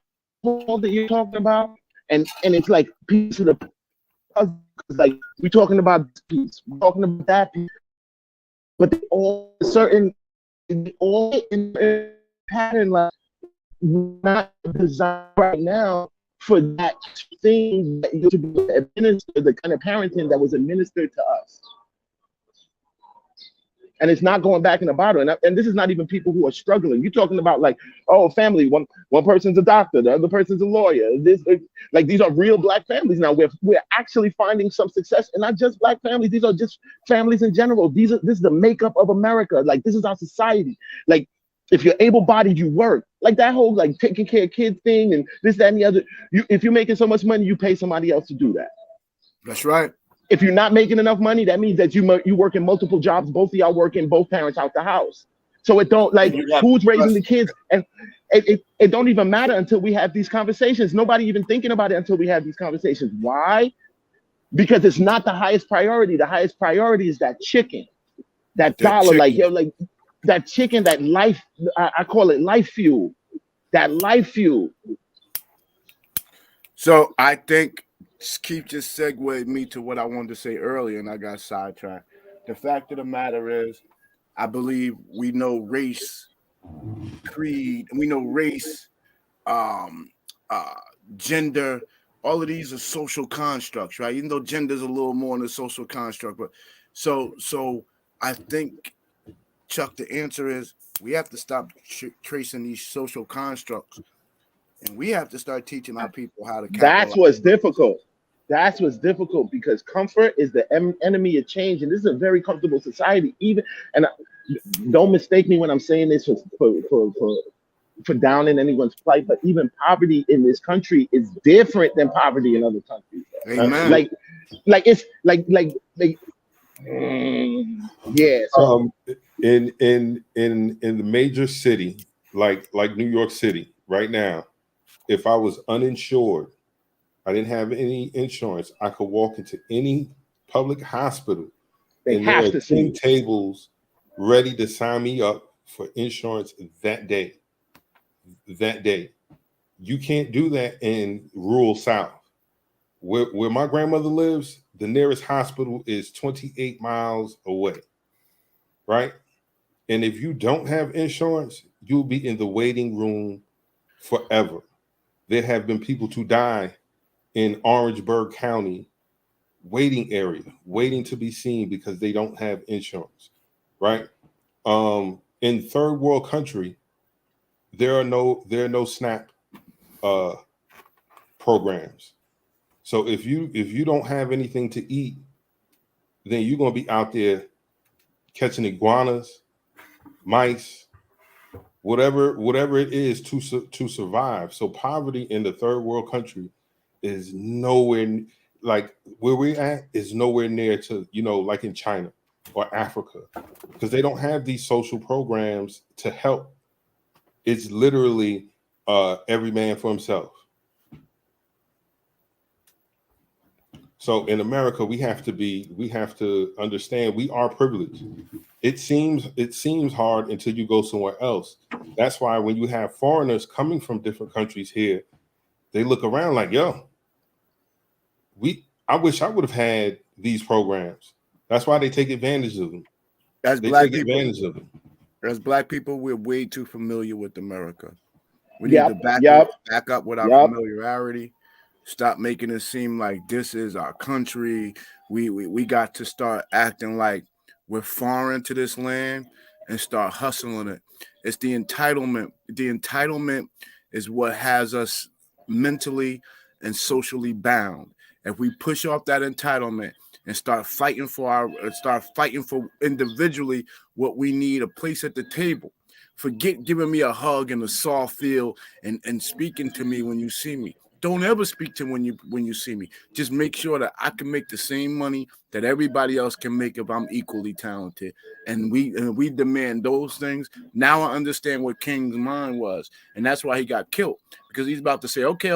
all that you're talking about, and it's like piece of the puzzle. Like we're talking about this piece, we're talking about that piece, but they all all in a pattern, like not designed right now for that thing that you to be administered, the kind of parenting that was administered to us. And it's not going back in the bottle. And this is not even people who are struggling. You're talking about like, oh, family, one person's a doctor, the other person's a lawyer. These are real Black families now. We're actually finding some success, and not just Black families. These are just families in general. This is the makeup of America. Like this is our society. Like if you're able-bodied, you work. Like that whole like taking care of kids thing and this, that, and the other. If you're making so much money, you pay somebody else to do that. That's right. If you're not making enough money, that means that you work in multiple jobs. Both of y'all working, both parents out the house. So it don't like who's raising the kids, and it don't even matter until we have these conversations. Nobody even thinking about it until we have these conversations. Why? Because it's not the highest priority. The highest priority is that chicken, that dollar, chicken. Like yo, like that chicken, that life. I call it life fuel. That life fuel. So I think. Keith just segued me to what I wanted to say earlier, and I got sidetracked. The fact of the matter is, I believe we know race, creed, we know race, gender. All of these are social constructs, right? Even though gender is a little more than a social construct, but so I think, Chuck, the answer is we have to stop tracing these social constructs, and we have to start teaching our people how to. That's what's difficult. That's what's difficult because comfort is the enemy of change, and this is a very comfortable society. Don't mistake me when I'm saying this for downing anyone's plight, but even poverty in this country is different than poverty in other countries. Amen. Yeah. So, in the major city like New York City right now, if I was uninsured, I didn't have any insurance, I could walk into any public hospital and there are 10 tables ready to sign me up for insurance that day. You can't do that in rural South. Where my grandmother lives, the nearest hospital is 28 miles away, right? And if you don't have insurance, you'll be in the waiting room forever. There have been people to die in Orangeburg County waiting area, waiting to be seen because they don't have insurance, right? In third world country, there are no SNAP programs. So if you don't have anything to eat, then you're gonna be out there catching iguanas, mice, whatever it is to survive. So poverty in the third world country is nowhere like where we're at is nowhere near to, like in China or Africa, because they don't have these social programs to help. It's literally every man for himself. So in America, we have to understand we are privileged. It seems hard until you go somewhere else. That's why when you have foreigners coming from different countries here, they look around like, yo, I wish I would have had these programs. That's why they take advantage of them. As They black take people, advantage of them. as black people, we're way too familiar with America. We Yep, need to yep, back up with our yep. familiarity. Stop making it seem like this is our country. We got to start acting like we're foreign to this land and start hustling it. It's the entitlement. The entitlement is what has us mentally and socially bound. If we push off that entitlement and start fighting for individually what we need, a place at the table. Forget giving me a hug and a soft feel and speaking to me when you see me. Don't ever speak to me when you see me. Just make sure that I can make the same money that everybody else can make if I'm equally talented. And we demand those things. Now I understand what King's mind was, and that's why he got killed, because he's about to say, okay,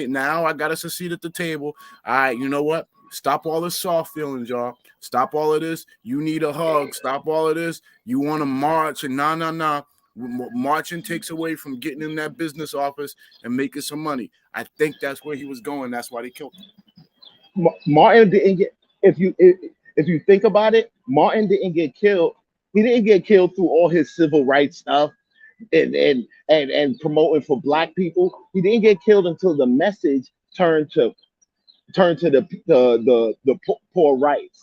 now I got us a seat at the table. All right, you know what? Stop all this soft feelings, y'all. Stop all of this. You need a hug. Stop all of this. You want to march and nah. Marching takes away from getting in that business office and making some money. I think that's where he was going. That's why they killed him. Martin didn't get. If you think about it, Martin didn't get killed. He didn't get killed through all his civil rights stuff and promoting for black people. He didn't get killed until the message turned to the poor rights.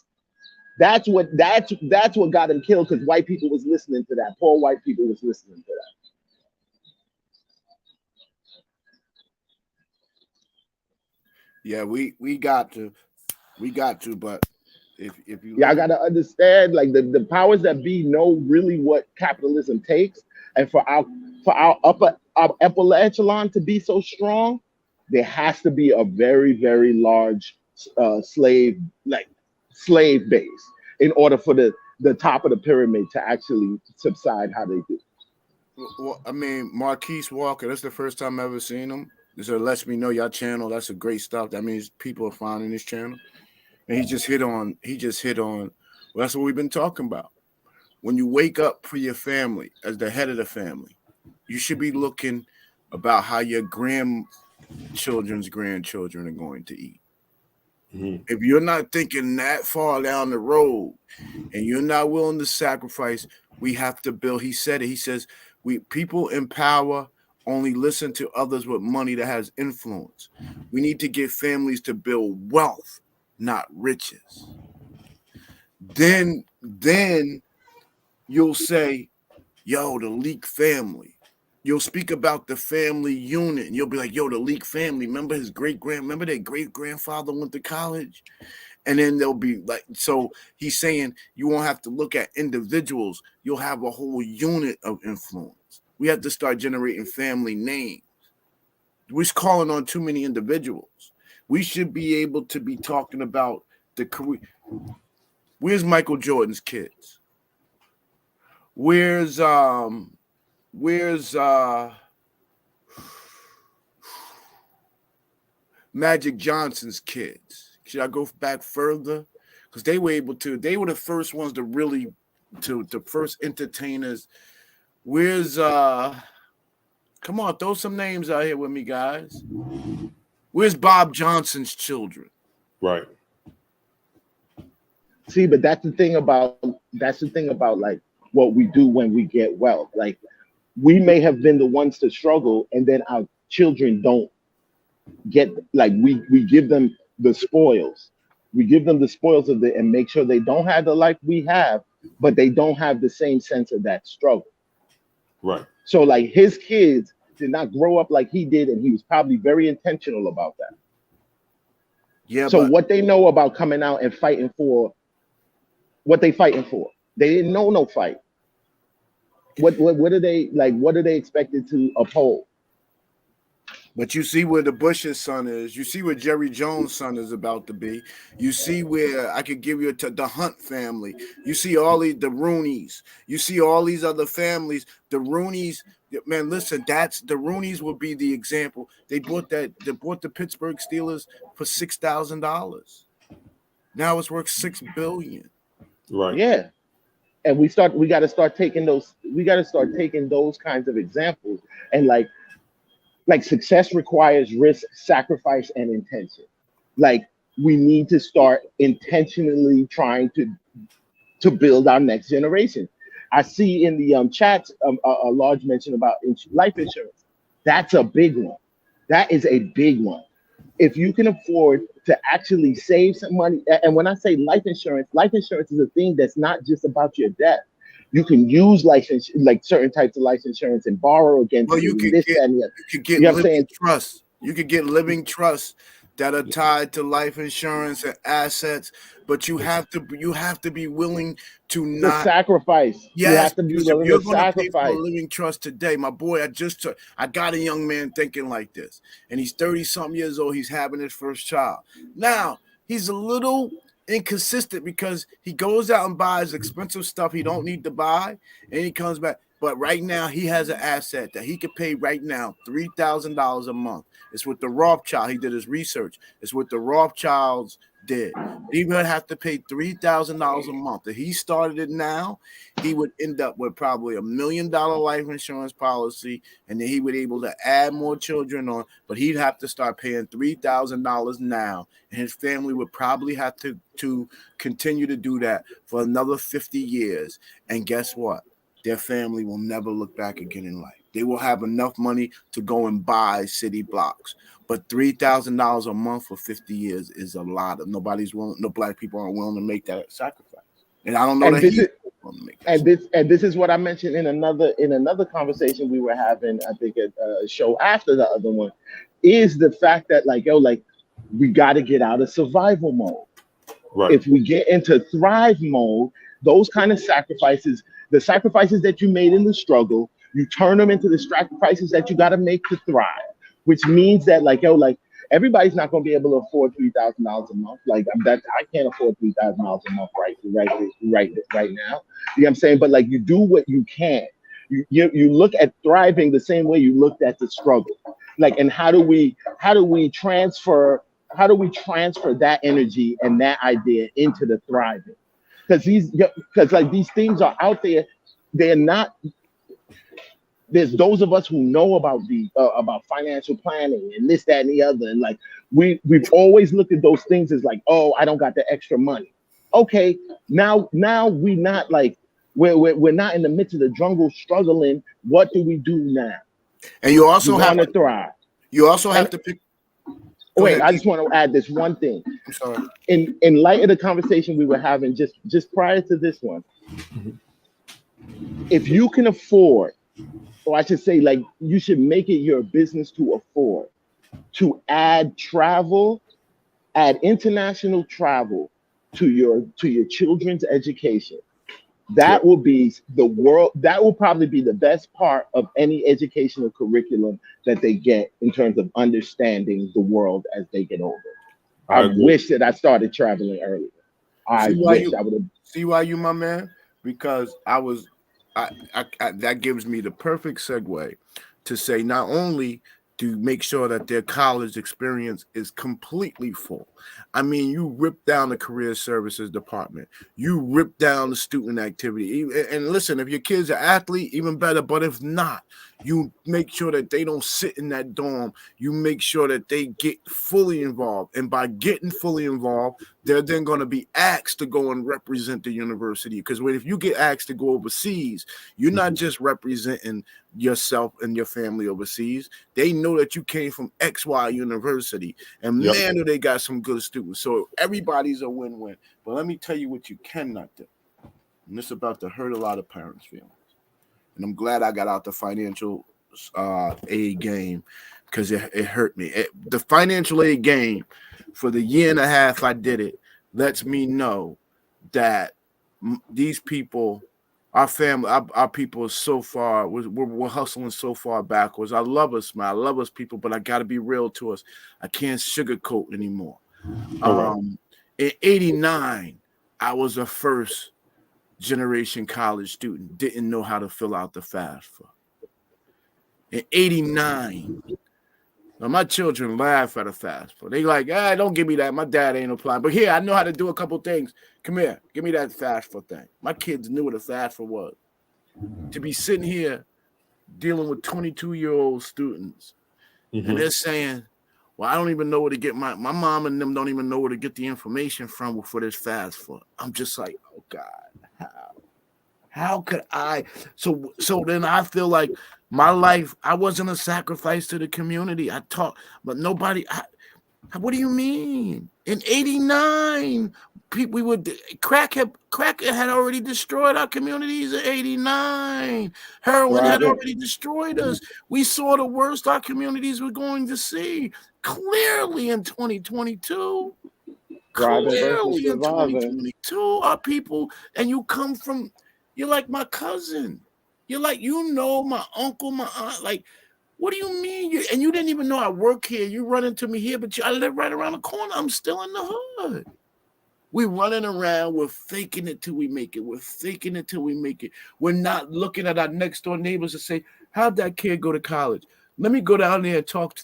That's what got him killed, because white people was listening to that. Poor white people was listening to that. Yeah, we got to, but if you I gotta understand, like the powers that be know really what capitalism takes, and for our upper echelon to be so strong, there has to be a very, very large slave base in order for the top of the pyramid to actually subside how they do. Well, I mean, Marquise Walker, that's the first time I've ever seen him. So it lets me know your channel. That's a great stuff. That means people are finding this channel. And he just hit on, well, that's what we've been talking about. When you wake up for your family, as the head of the family, you should be looking about how your grandchildren's grandchildren are going to eat. Mm-hmm. If you're not thinking that far down the road and you're not willing to sacrifice, we have to build. He said it. He says, people in power only listen to others with money that has influence. We need to get families to build wealth, not riches. Then you'll say, yo, the Leak family. You'll speak about the family unit, and you'll be like, yo, the Leak family, remember remember their great-grandfather went to college? And then they'll be like, so he's saying you won't have to look at individuals. You'll have a whole unit of influence. We have to start generating family names. We're calling on too many individuals. We should be able to be talking about the career. Where's Michael Jordan's kids? Where's Magic Johnson's kids? Should I go back further? Because they were the first ones to really, the first entertainers. Where's come on, throw some names out here with me, guys. Where's Bob Johnson's children? Right. See, but that's the thing about like what we do when we get wealth. Like, we may have been the ones to struggle, and then our children don't get, like, we give them the spoils. We give them the spoils of it and make sure they don't have the life we have, but they don't have the same sense of that struggle. Right. So, like, his kids did not grow up like he did, and he was probably very intentional about that. Yeah. So what they know about coming out and fighting for what they fighting for, they didn't know no fight. What are they like? What are they expected to uphold? But you see where the Bush's son is. You see where Jerry Jones' son is about to be. You see where I could give you the Hunt family. You see all the Rooneys. You see all these other families. The Rooneys, man, listen, the Rooneys will be the example. They bought the Pittsburgh Steelers for $6,000. Now it's worth $6 billion. Right. Yeah. And we got to start taking those kinds of examples, and like success requires risk, sacrifice, and intention. Like, we need to start intentionally trying to build our next generation. I see in the chats a large mention about life insurance. That's a big one. That is a big one. If you can afford to actually save some money, and when I say life insurance is a thing that's not just about your death. You can use like certain types of life insurance and borrow against Well, you could this, get, that, and the other. you could get You know what I'm living saying? trusts. You could get living trusts that are tied to life insurance and assets, but you have to be willing to The not. sacrifice. You Yes, have to be because if willing you're to going to pay for a sacrifice. living trust today, my boy, I got a young man thinking like this, and he's 30-something years old. He's having his first child. Now, he's a little inconsistent because he goes out and buys expensive stuff he don't need to buy, and he comes back. But right now, he has an asset that he could pay right now $3,000 a month. It's with the Rothschild. He did his research. It's what the Rothschilds did. He would have to pay $3,000 a month. If he started it now, he would end up with probably $1 million life insurance policy, and then he would be able to add more children on. But he'd have to start paying $3,000 now, and his family would probably have to continue to do that for another 50 years. And guess what? Their family will never look back again in life. They will have enough money to go and buy city blocks. But $3,000 a month for 50 years is a lot. No black people aren't willing to make that sacrifice. And I don't know that he's willing to make that. And this is what I mentioned in another conversation we were having, I think at a show after the other one, is the fact that we got to get out of survival mode. Right. If we get into thrive mode, those kind of sacrifices, the sacrifices that you made in the struggle, you turn them into the sacrifices that you got to make to thrive, which means that everybody's not going to be able to afford $3,000 a month. I can't afford $3,000 a month right now. You know what I'm saying? But you do what you can. You look at thriving the same way you looked at the struggle. And how do we transfer that energy and that idea into the thriving? Because these things are out there. They're not. There's those of us who know about about financial planning and this, that, and the other, and we've always looked at those things as oh, I don't got the extra money. Okay, now we not we're not in the midst of the jungle struggling. What do we do now? And you also have to thrive. You also have to pick. Wait, I just want to add this one thing. I'm sorry. In light of the conversation we were having just prior to this one, if you can afford, or I should say, you should make it your business to afford to add international travel to your children's education. That will be that will probably be the best part of any educational curriculum that they get in terms of understanding the world as they get older. I wish that I started traveling earlier. I wish I would have. See why you, my man? Because that gives me the perfect segue to say not only to make sure that their college experience is completely full. I mean, you rip down the career services department, you rip down the student activity. And listen, if your kid's an athlete, even better. But if not, you make sure that they don't sit in that dorm. You make sure that they get fully involved. And by getting fully involved, they're then going to be asked to go and represent the university. Because if you get asked to go overseas, you're not just representing yourself and your family overseas. They know that you came from XY University. And man, do they got some good students. So everybody's a win-win. But let me tell you what you cannot do. And this is about to hurt a lot of parents' feelings. And I'm glad I got out the financial aid game because it hurt me. The financial aid game, for the year and a half I did it, lets me know that these people, our family, our people are so far, we're hustling so far backwards. I love us, man. I love us people, but I got to be real to us. I can't sugarcoat anymore. In 89, I was a first generation college student, didn't know how to fill out the FAFSA. In 89, now my children laugh at a FAFSA. They like, don't give me that. My dad ain't applying. But here, I know how to do a couple things. Come here, give me that FAFSA thing. My kids knew what a FAFSA was. To be sitting here dealing with 22-year-old students, and they're saying, Well, I don't even know where to get my mom and them don't even know where to get the information from for this fast food. I'm just like, oh God, how could I? So then I feel like my life, I wasn't a sacrifice to the community. I taught, but nobody. What do you mean? In '89, we would crack had already destroyed our communities in '89. Heroin had already destroyed us. We saw the worst our communities were going to see clearly in 2022. Clearly in 2022, our people, and you come from, you're like my cousin. You're like, my uncle, my aunt, like. What do you mean? And you didn't even know I work here. You run into me here, but I live right around the corner. I'm still in the hood. We're running around. We're faking it till we make it. We're faking it till we make it. We're not looking at our next door neighbors and say, how'd that kid go to college? Let me go down there and talk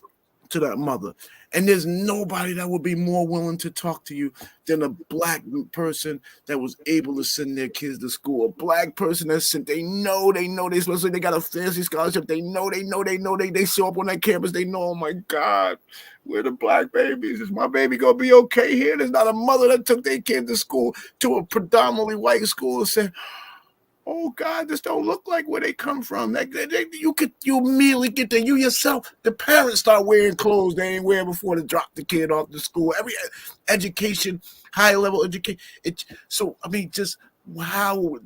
to that mother. And there's nobody that would be more willing to talk to you than a black person that was able to send their kids to school. A black person that sent, they know, especially they got a fancy scholarship. They know, they show up on that campus. They know, oh my God, we're the black babies. Is my baby going to be okay here? There's not a mother that took their kid to school, to a predominantly white school and said, oh God, this don't look like where they come from. You immediately get there. You yourself, the parents start wearing clothes they ain't wear before to drop the kid off to school. Every education, high level education. So I mean, just how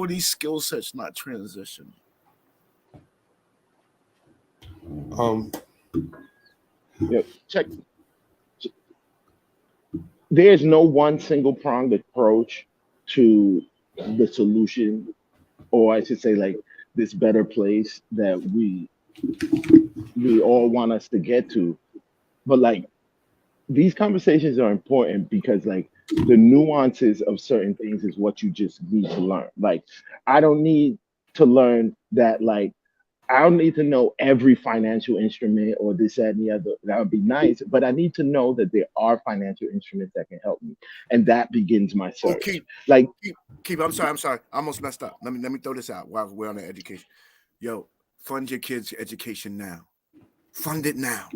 are these skill sets not transitioning? Yeah, check. There's no one single pronged approach to the solution, or I should say, like, this better place that we all want us to get to. But like, these conversations are important because like the nuances of certain things is what you just need to learn. Like, I don't need to learn that, like, I don't need to know every financial instrument or this, that, and the other. That would be nice, but I need to know that there are financial instruments that can help me, and that begins my search. Keep. I'm sorry. I almost messed up. Let me throw this out while we're on the education. Yo, fund your kids' education now. Fund it now.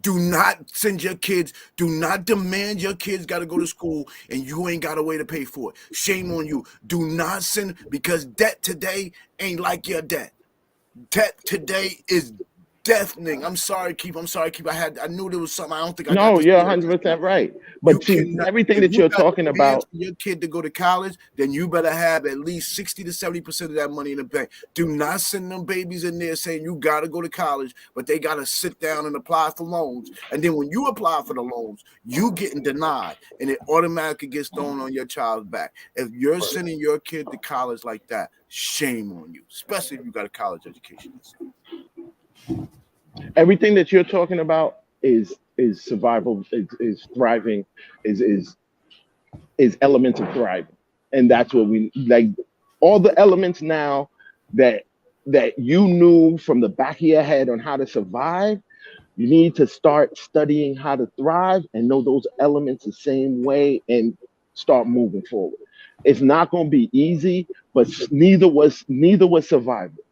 Do not send your kids. Do not demand your kids got to go to school and you ain't got a way to pay for it. Shame on you. Do not send, because debt today ain't like your debt. Debt today is deafening. I'm sorry, Keith. I knew there was something. I don't think I got this. You're 100% right. But everything that you're talking about, your kid to go to college, then you better have at least 60 to 70% of that money in the bank. Do not send them babies in there saying you got to go to college, but they got to sit down and apply for loans. And then when you apply for the loans, you getting denied, and it automatically gets thrown on your child's back. If you're sending your kid to college like that, shame on you, especially if you got a college education. everything that you're talking about is survival, is thriving, is elements of thriving, and that's what we like. All the elements now that you knew from the back of your head on how to survive, you need to start studying how to thrive and know those elements the same way and start moving forward. It's not going to be easy, but neither was survival.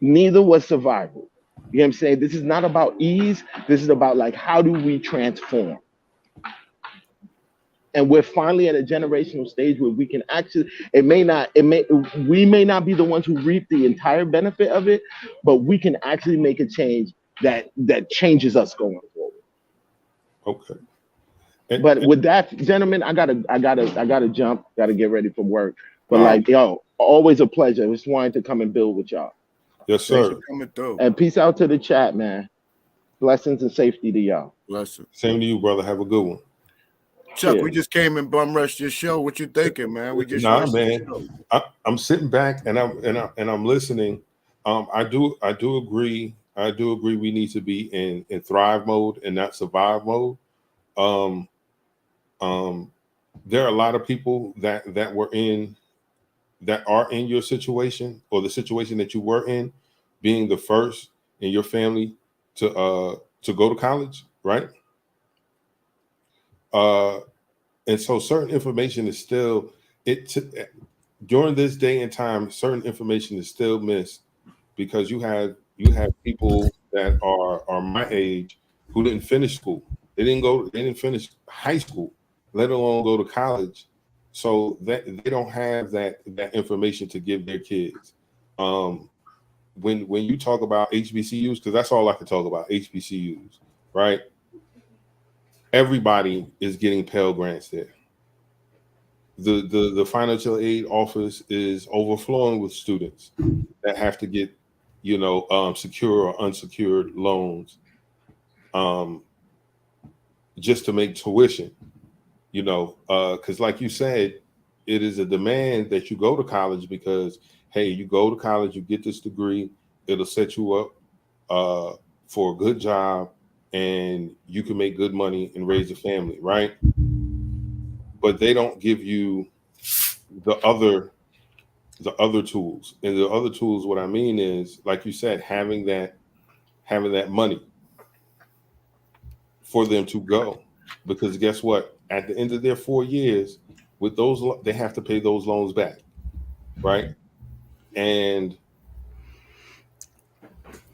Neither was survival. You know what I'm saying? This is not about ease. This is about, like, how do we transform? And we're finally at a generational stage where we can actually, we may not be the ones who reap the entire benefit of it, but we can actually make a change that changes us going forward. Okay. But with that, gentlemen, I gotta jump, gotta get ready for work. But like, always a pleasure. Just wanted to come and build with y'all. Yes, sir. And peace out to the chat, man. Blessings and safety to y'all. Blessings. Same to you, brother. Have a good one. Chuck, we just came and bum rushed your show. What you thinking, man? We just man. I'm sitting back and I'm listening. I do agree. We need to be in thrive mode and not survive mode. There are a lot of people that are in your situation, or the situation that you were in, being the first in your family to go to college, right? And so certain information is still during this day and time, certain information is still missed because you have people that are my age who didn't finish school. They didn't finish high school, let alone go to college. So that they don't have that information to give their kids. When you talk about HBCUs, because that's all I can talk about, HBCUs, right? Everybody is getting Pell Grants there. The financial aid office is overflowing with students that have to get, secure or unsecured loans, just to make tuition, because like you said, it is a demand that you go to college because, hey, you go to college, you get this degree, it'll set you up for a good job, and you can make good money and raise a family, right? But they don't give you the other tools. And the other tools, what I mean is, like you said, having that money for them to go. Because guess what? At the end of their 4 years, with those, they have to pay those loans back, right? And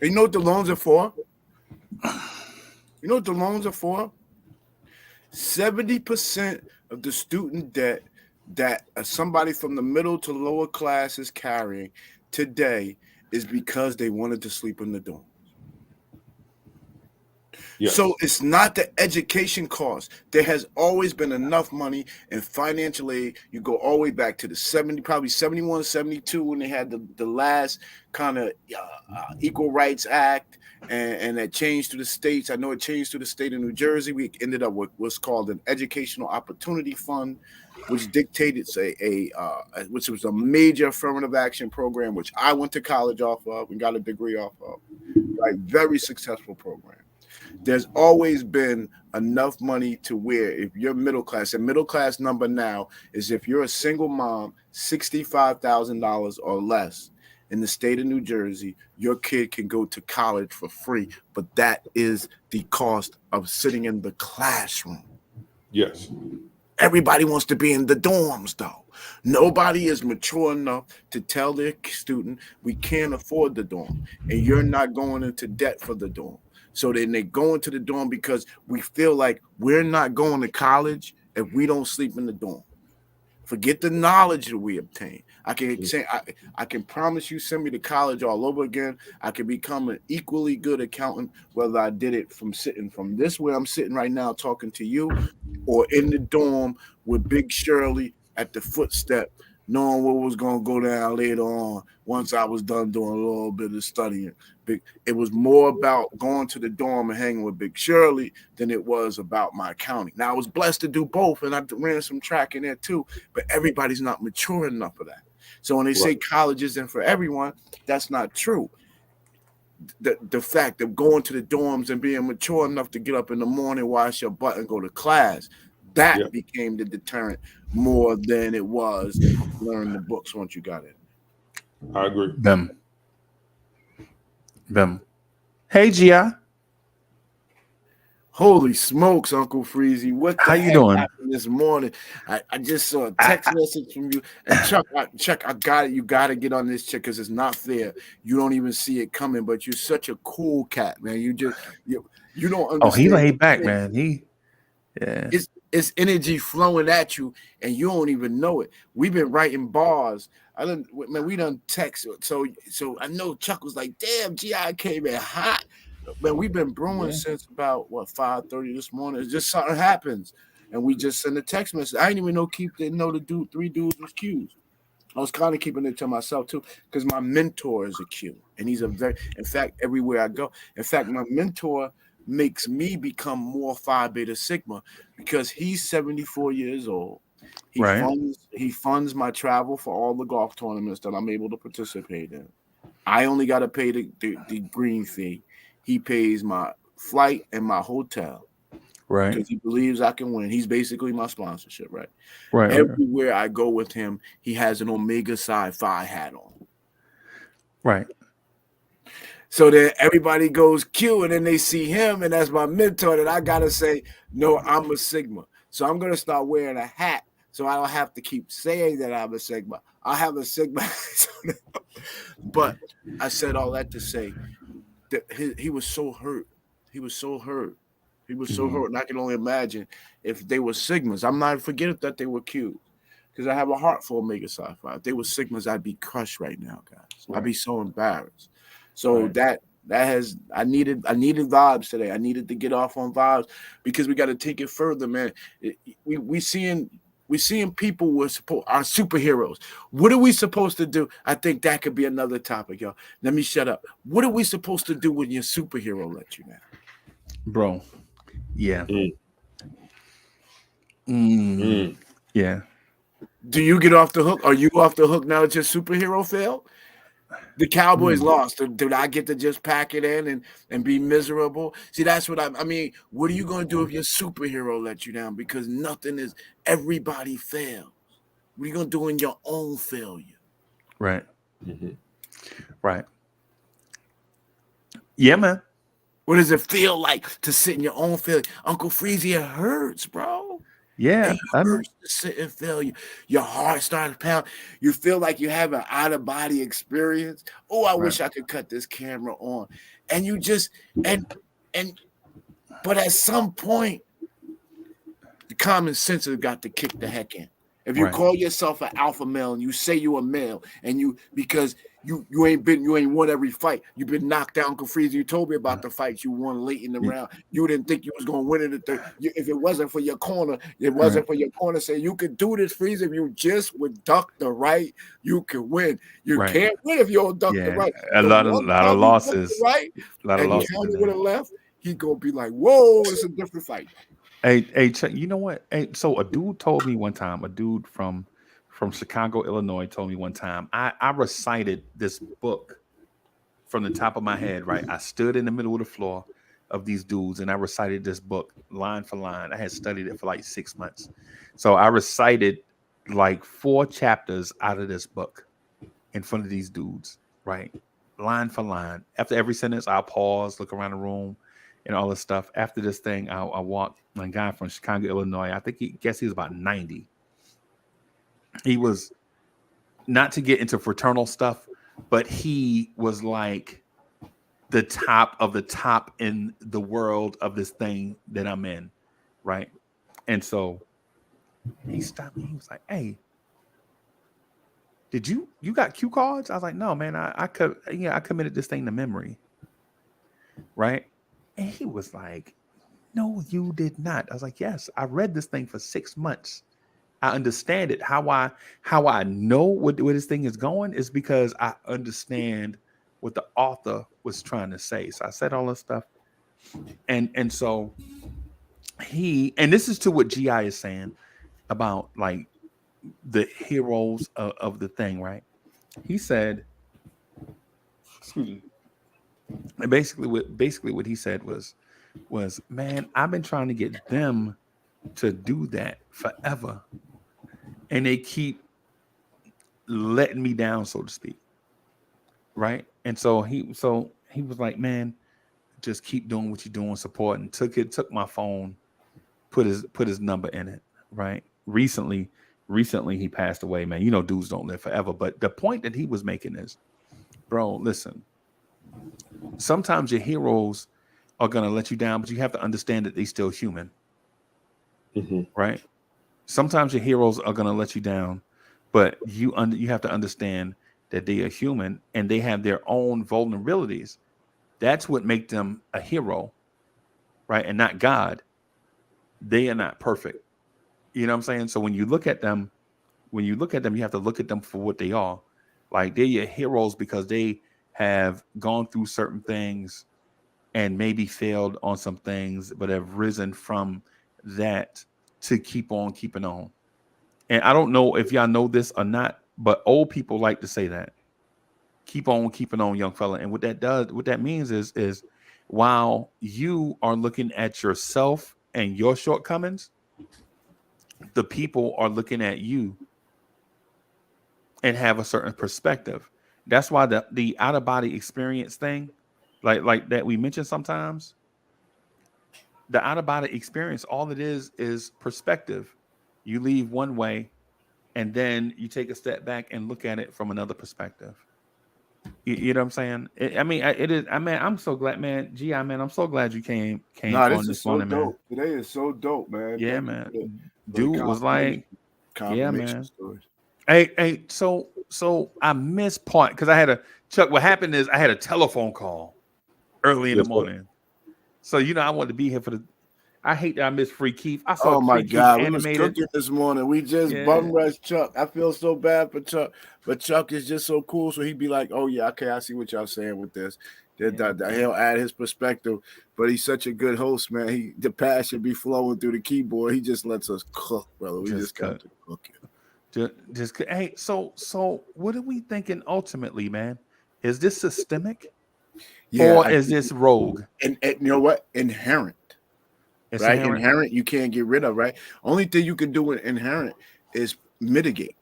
you know what the loans are for? You know what the loans are for? 70% of the student debt that somebody from the middle to lower class is carrying today is because they wanted to sleep in the dorm. Yes. So it's not the education cost. There has always been enough money in financial aid. You go all the way back to the probably 71, 72 when they had the last kind of Equal Rights Act, and that changed to the states. I know it changed to the state of New Jersey. We ended up with what's called an Educational Opportunity Fund, which dictated which was a major affirmative action program, which I went to college off of and got a degree off of. Right, very successful program. There's always been enough money to where if you're middle class, and middle class number now is if you're a single mom, $65,000 or less in the state of New Jersey, your kid can go to college for free. But that is the cost of sitting in the classroom. Yes. Everybody wants to be in the dorms, though. Nobody is mature enough to tell their student, we can't afford the dorm, and you're not going into debt for the dorm. So then they go into the dorm because we feel like we're not going to college if we don't sleep in the dorm. Forget the knowledge that we obtain. I can say I can promise you, send me to college all over again. I can become an equally good accountant, whether I did it from sitting from this where I'm sitting right now talking to you, or in the dorm with Big Shirley at the footstep, knowing what was going to go down later on once I was done doing a little bit of studying. It was more about going to the dorm and hanging with Big Shirley than it was about my accounting. Now, I was blessed to do both, and I ran some track in there too, but everybody's not mature enough for that. So when they say college isn't for everyone, that's not true. The fact of going to the dorms and being mature enough to get up in the morning, wash your butt, and go to class, that became the deterrent more than it was learn the books once you got it. I agree. Them. Hey, Gia. Holy smokes, Uncle Freezy. What the How you doing happened this morning? I just saw a text message from you. And Chuck, I got it. You got to get on this chick because it's not fair. You don't even see it coming, but you're such a cool cat, man. You don't understand. Oh, he laid back, man. It's energy flowing at you, and you don't even know it. We've been writing bars. We done text. So I know Chuck was like, damn, G.I. came in hot. Man, we've been brewing since about 5:30 this morning. It's just something happens, and we just send a text message. I didn't even know Keith didn't know the dude. 3 dudes was Qs. I was kind of keeping it to myself too, because my mentor is a Q, and he's in fact, everywhere I go. In fact, my mentor makes me become more Phi Beta Sigma because he's 74 years old. He funds my travel for all the golf tournaments that I'm able to participate in. I only got to pay the green fee. He pays my flight and my hotel. Right. Because he believes I can win. He's basically my sponsorship, right? Right. Everywhere I go with him, he has an Omega Psi Phi hat on. Right. So then everybody goes Q, and then they see him, and as my mentor, that I gotta say, no, I'm a Sigma. So I'm gonna start wearing a hat, so I don't have to keep saying that I'm a Sigma. I have a Sigma. But I said all that to say that he was so hurt. He was so hurt He was so hurt, and I can only imagine if they were Sigmas. I'm not forgetting that they were Qs, because I have a heart for Omega Psi-Phi. If they were Sigmas, I'd be crushed right now, guys. I'd be so embarrassed. So that has I needed vibes today. I needed to get off on vibes because we got to take it further, man. We seeing people are superheroes. What are we supposed to do? I think that could be another topic, y'all. Let me shut up. What are we supposed to do when your superhero lets you down? Bro. Yeah. Yeah. Do you get off the hook? Are you off the hook now that your superhero failed? The Cowboys lost. Did I get to just pack it in and be miserable? See, that's what I mean. What are you going to do if your superhero lets you down? Because everybody fails. What are you going to do in your own failure? Right. Right. Yeah, man. What does it feel like to sit in your own failure? Uncle Freezy, it hurts, bro. Yeah. It hurts to sit in failure. Your heart starts to pound. You feel like you have an out-of-body experience. Oh, I wish I could cut this camera on. And you just but at some point, the common sense has got to kick the heck in. If you call yourself an alpha male and you say you're a male and because you ain't won every fight, you've been knocked down. Uncle Freezy, you told me about the fights you won late in the round. You didn't think you was gonna win it if it wasn't for your corner. It wasn't for your corner saying you could do this, Freezy. If you just would duck the right, you could win. You can't win if you don't duck the right. A lot of losses. Right? A lot of losses. Would have left. He's gonna be like, "Whoa, it's a different fight." Hey, Chuck, you know what? Hey, so a dude told me one time, a dude from Chicago, Illinois, told me one time, I recited this book from the top of my head, right? I stood in the middle of the floor of these dudes and I recited this book line for line. I had studied it for like 6 months. So I recited like 4 chapters out of this book in front of these dudes, right? Line for line. After every sentence, I'll pause, look around the room and all this stuff. After this thing, I walked a guy from Chicago, Illinois. I think he was about 90. He was, not to get into fraternal stuff, but he was like the top of the top in the world of this thing that I'm in, right? And so he stopped me. He was like, "Hey, did you got cue cards?" I was like, "No, man, I committed this thing to memory." Right? And he was like, "No, you did not." I was like, "Yes, I read this thing for 6 months. I understand it. How I know where this thing is going is because I understand what the author was trying to say." So I said all this stuff. And so and this is to what GI is saying about like the heroes of the thing, right? He said, excuse me. And basically what he said was, "Man, I've been trying to get them to do that forever. And they keep letting me down, so to speak." Right. And so he was like, "Man, just keep doing what you're doing, supporting." Took my phone, put his number in it. Right. Recently he passed away, man. You know, dudes don't live forever. But the point that he was making is, bro, listen, sometimes your heroes are going to let you down, but you have to understand that they're still human. Right. Sometimes your heroes are going to let you down, but you have to understand that they are human and they have their own vulnerabilities. That's what makes them a hero, right? And not God. They are not perfect. You know what I'm saying? So when you look at them, you have to look at them for what they are. Like, they're your heroes because they have gone through certain things and maybe failed on some things, but have risen from that to keep on keeping on. And I don't know if y'all know this or not, but old people like to say that. Keep on keeping on, young fella. And what that means is while you are looking at yourself and your shortcomings, the people are looking at you and have a certain perspective. That's why the out-of-body experience thing, like that we mentioned sometimes, the out-of-body experience, all it is perspective. You leave one way, and then you take a step back and look at it from another perspective. You know what I'm saying? I mean, it is. I mean, I'm so glad, man. Gi, man, I'm so glad you came Nah, on this is this so morning, man. dope. Today is so dope, man. Yeah, Thank you man. for the Dude was like, yeah, confirmation man. stories. Hey, so I missed part because I had a Chuck. What happened is I had a telephone call early in the Yes, sir. morning. So I wanted to be here for the. I hate that I missed Free Keith. I saw Oh my Free Keith God, we was animated. cooking this morning. We just Yeah. bum rushed Chuck. I feel so bad for Chuck, but Chuck is just so cool. So he'd be like, "Oh yeah, okay, I see what y'all saying with this." He'll add his perspective, but he's such a good host, man. The passion be flowing through the keyboard. He just lets us cook, brother. We just got to cook it. Hey, so what are we thinking ultimately, man? Is this systemic, or is this rogue? And you know what? Inherent. It's right? Inherent, you can't get rid of, right? Only thing you can do with inherent is mitigate.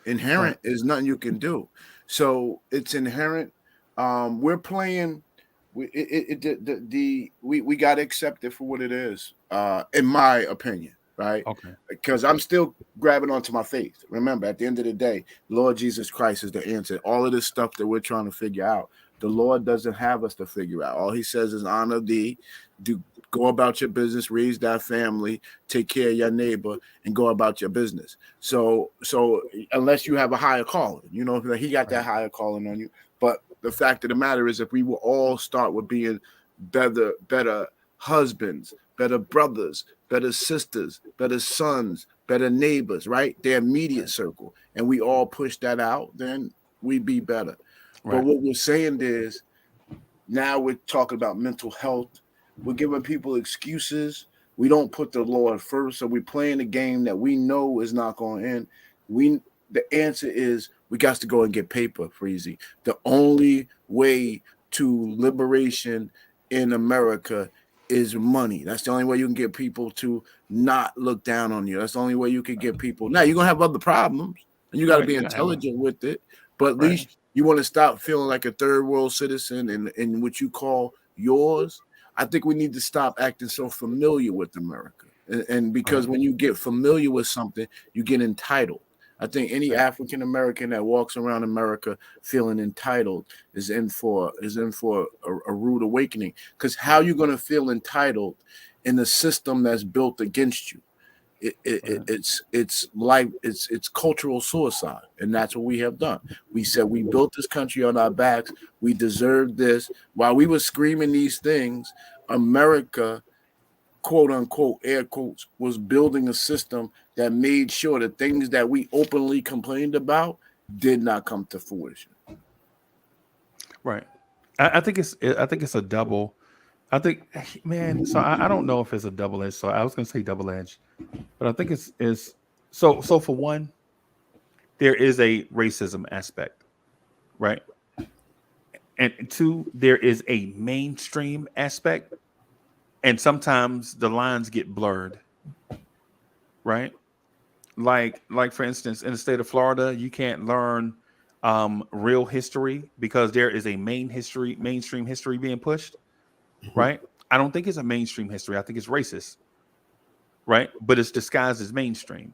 Inherent is nothing you can do. So it's inherent. We're playing. We got to accept it for what it is, in my opinion, right? Okay. Because I'm still grabbing onto my faith. Remember, at the end of the day, Lord Jesus Christ is the answer. All of this stuff that we're trying to figure out, the Lord doesn't have us to figure out. All He says is honor thee, go about your business, raise that family, take care of your neighbor, and go about your business. So unless you have a higher calling, He got that higher calling on you. But the fact of the matter is, if we will all start with being better husbands, better brothers, better sisters, better sons, better neighbors, right? Their immediate circle, and we all push that out, then we'd be better. Right. But what we're saying is, now we're talking about mental health. We're giving people excuses. We don't put the Lord first, so we're playing a game that we know is not going to end. The answer is we got to go and get paper, Freezy. The only way to liberation in America is money. That's the only way you can get people to not look down on you. That's the only way you can get people. Now, you're going to have other problems, and you got to be intelligent with it, but at least you want to stop feeling like a third world citizen in what you call yours. I think we need to stop acting so familiar with America. And because when you get familiar with something, you get entitled. I think any African American that walks around America feeling entitled is in for a rude awakening. Because how you going to feel entitled in a system that's built against you? It's cultural suicide, and that's what we have done. We said we built this country on our backs. We deserve this. While we were screaming these things, America, quote unquote, air quotes, was building a system that made sure the things that we openly complained about did not come to fruition. Right. I think it's a double. I think, man. So I don't know if it's a double edge. So I was going to say double edge, but I think it's so for one, there is a racism aspect, right? And two, there is a mainstream aspect, and sometimes the lines get blurred, right? Like for instance, in the state of Florida, you can't learn real history because there is a mainstream history being pushed, right? I don't think it's a mainstream history. I think it's racist, right? But it's disguised as mainstream.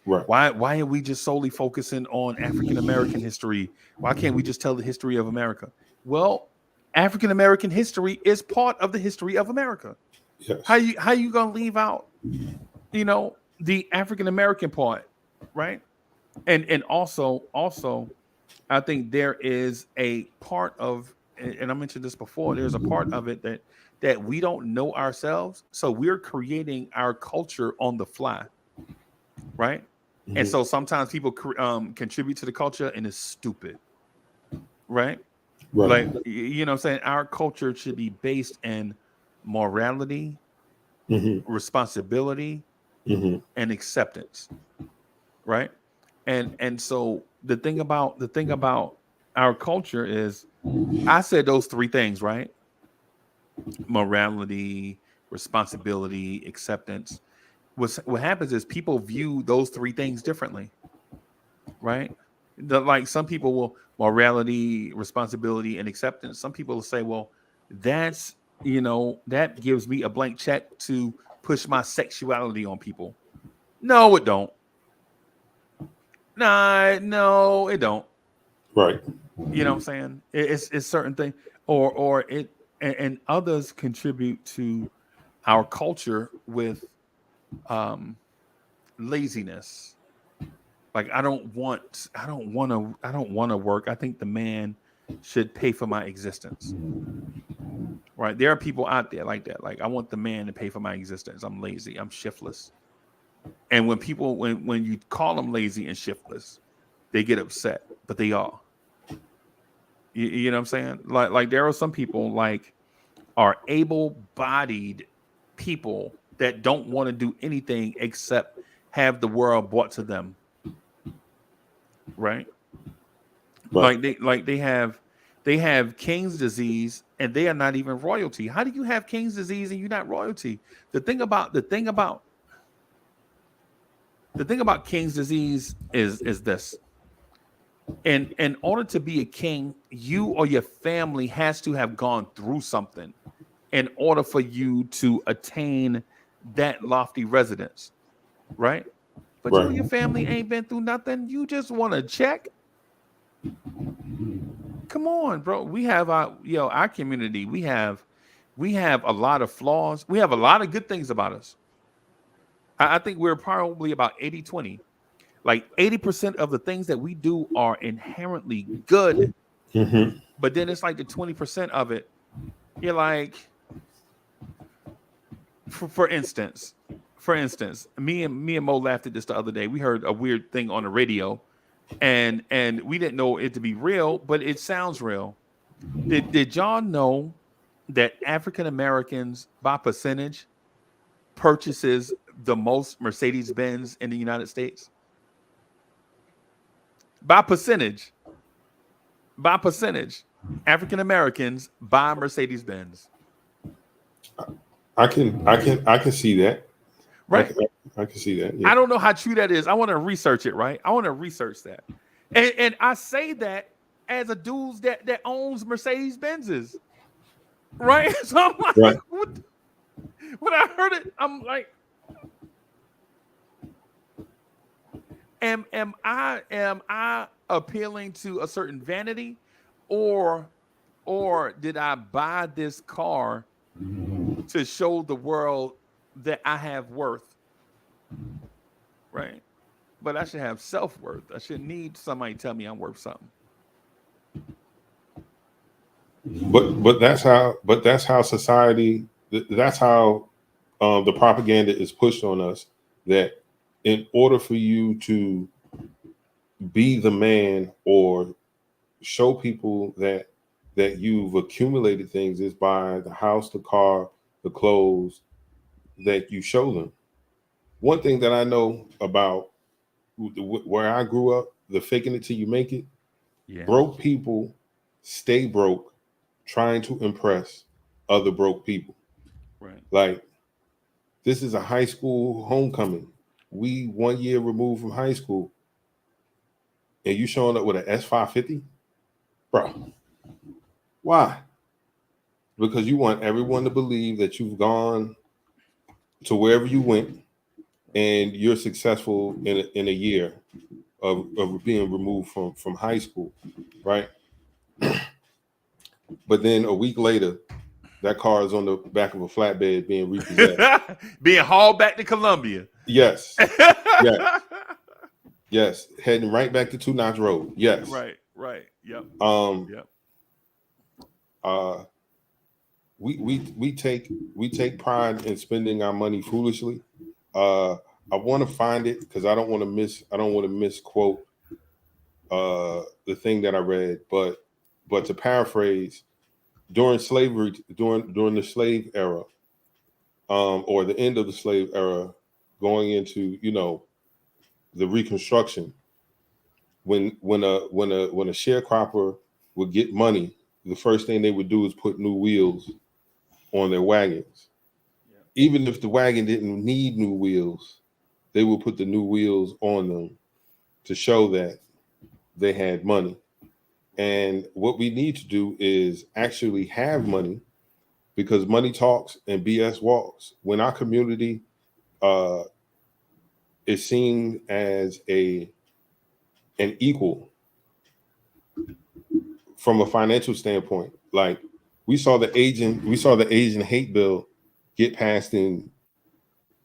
Right. Why are we just solely focusing on African American history? Why can't we just tell the history of America? Well, African American history is part of the history of America. Yes. How you gonna leave out, the African American part, right? And also, I think there is a part of, and I mentioned this before, there's a part of it that we don't know ourselves, so we're creating our culture on the fly, right? Mm-hmm. And so sometimes people contribute to the culture and it's stupid, right? Like, what I'm saying? Our culture should be based in morality, responsibility, and acceptance, right? And so the thing about our culture is, I said those three things, right? Morality, responsibility, acceptance. What happens is people view those three things differently, right? Like some people will morality, responsibility, and acceptance. Some people will say, well, that's, that gives me a blank check to push my sexuality on people. No, it don't. No, it don't. Right. You know what I'm saying? It's certain things, or it and others contribute to our culture with laziness. Like I don't want to work. I think the man should pay for my existence. Right? There are people out there like that. Like I want the man to pay for my existence. I'm lazy. I'm shiftless. And when people when you call them lazy and shiftless, they get upset. But they are. You know what I'm saying? Like there are some people like are able-bodied people that don't want to do anything except have the world brought to them. Right? Like they have King's disease and they are not even royalty. How do you have King's disease and you're not royalty? The thing about King's disease is this. And in order to be a king, you or your family has to have gone through something in order for you to attain that lofty residence, right? But you and your family ain't been through nothing. You just want to check. Come on, bro. We have our community. We have a lot of flaws. We have a lot of good things about us. I think we're probably about 80-20. Like 80% of the things that we do are inherently good. Mm-hmm. But then it's like the 20% of it. You're like, for instance, me and Mo laughed at this the other day. We heard a weird thing on the radio, and we didn't know it to be real, but it sounds real. Did y'all know that African Americans by percentage purchases the most Mercedes-Benz in the United States? By percentage, African Americans buy Mercedes-Benz. I can see that. Right. I can see that. Yeah. I don't know how true that is. I want to research it, right? I want to research that. And I say that as a dude that owns Mercedes-Benzes. Right? So I'm like, right. When I heard it, I'm like, Am I appealing to a certain vanity, or did I buy this car to show the world that I have worth? Right? But I should have self-worth. I shouldn't need somebody to tell me I'm worth something. But that's how society. That's how the propaganda is pushed on us. That in order for you to be the man or show people that you've accumulated things is by the house, the car, the clothes that you show them. One thing that I know about where I grew up, the faking it till you make it, broke people stay broke trying to impress other broke people. Right. Like, this is a high school homecoming. We 1 year removed from high school, and you showing up with an S550, bro. Why? Because you want everyone to believe that you've gone to wherever you went, and you're successful in a year of being removed from high school, right? But then a week later, that car is on the back of a flatbed being repossessed, being hauled back to Columbia. Yes. Yes. Heading right back to Two Notch Road. Yes. Right. Yep. We take pride in spending our money foolishly. I want to find it because I don't want to misquote the thing that I read, but to paraphrase, during slavery, during the slave era, or the end of the slave era, going into the Reconstruction, when a sharecropper would get money, the first thing they would do is put new wheels on their wagons. Yeah. Even if the wagon didn't need new wheels, they would put the new wheels on them to show that they had money. And what we need to do is actually have money, because money talks and BS walks. When our community is seen as an equal, from a financial standpoint. Like we saw the Asian hate bill get passed in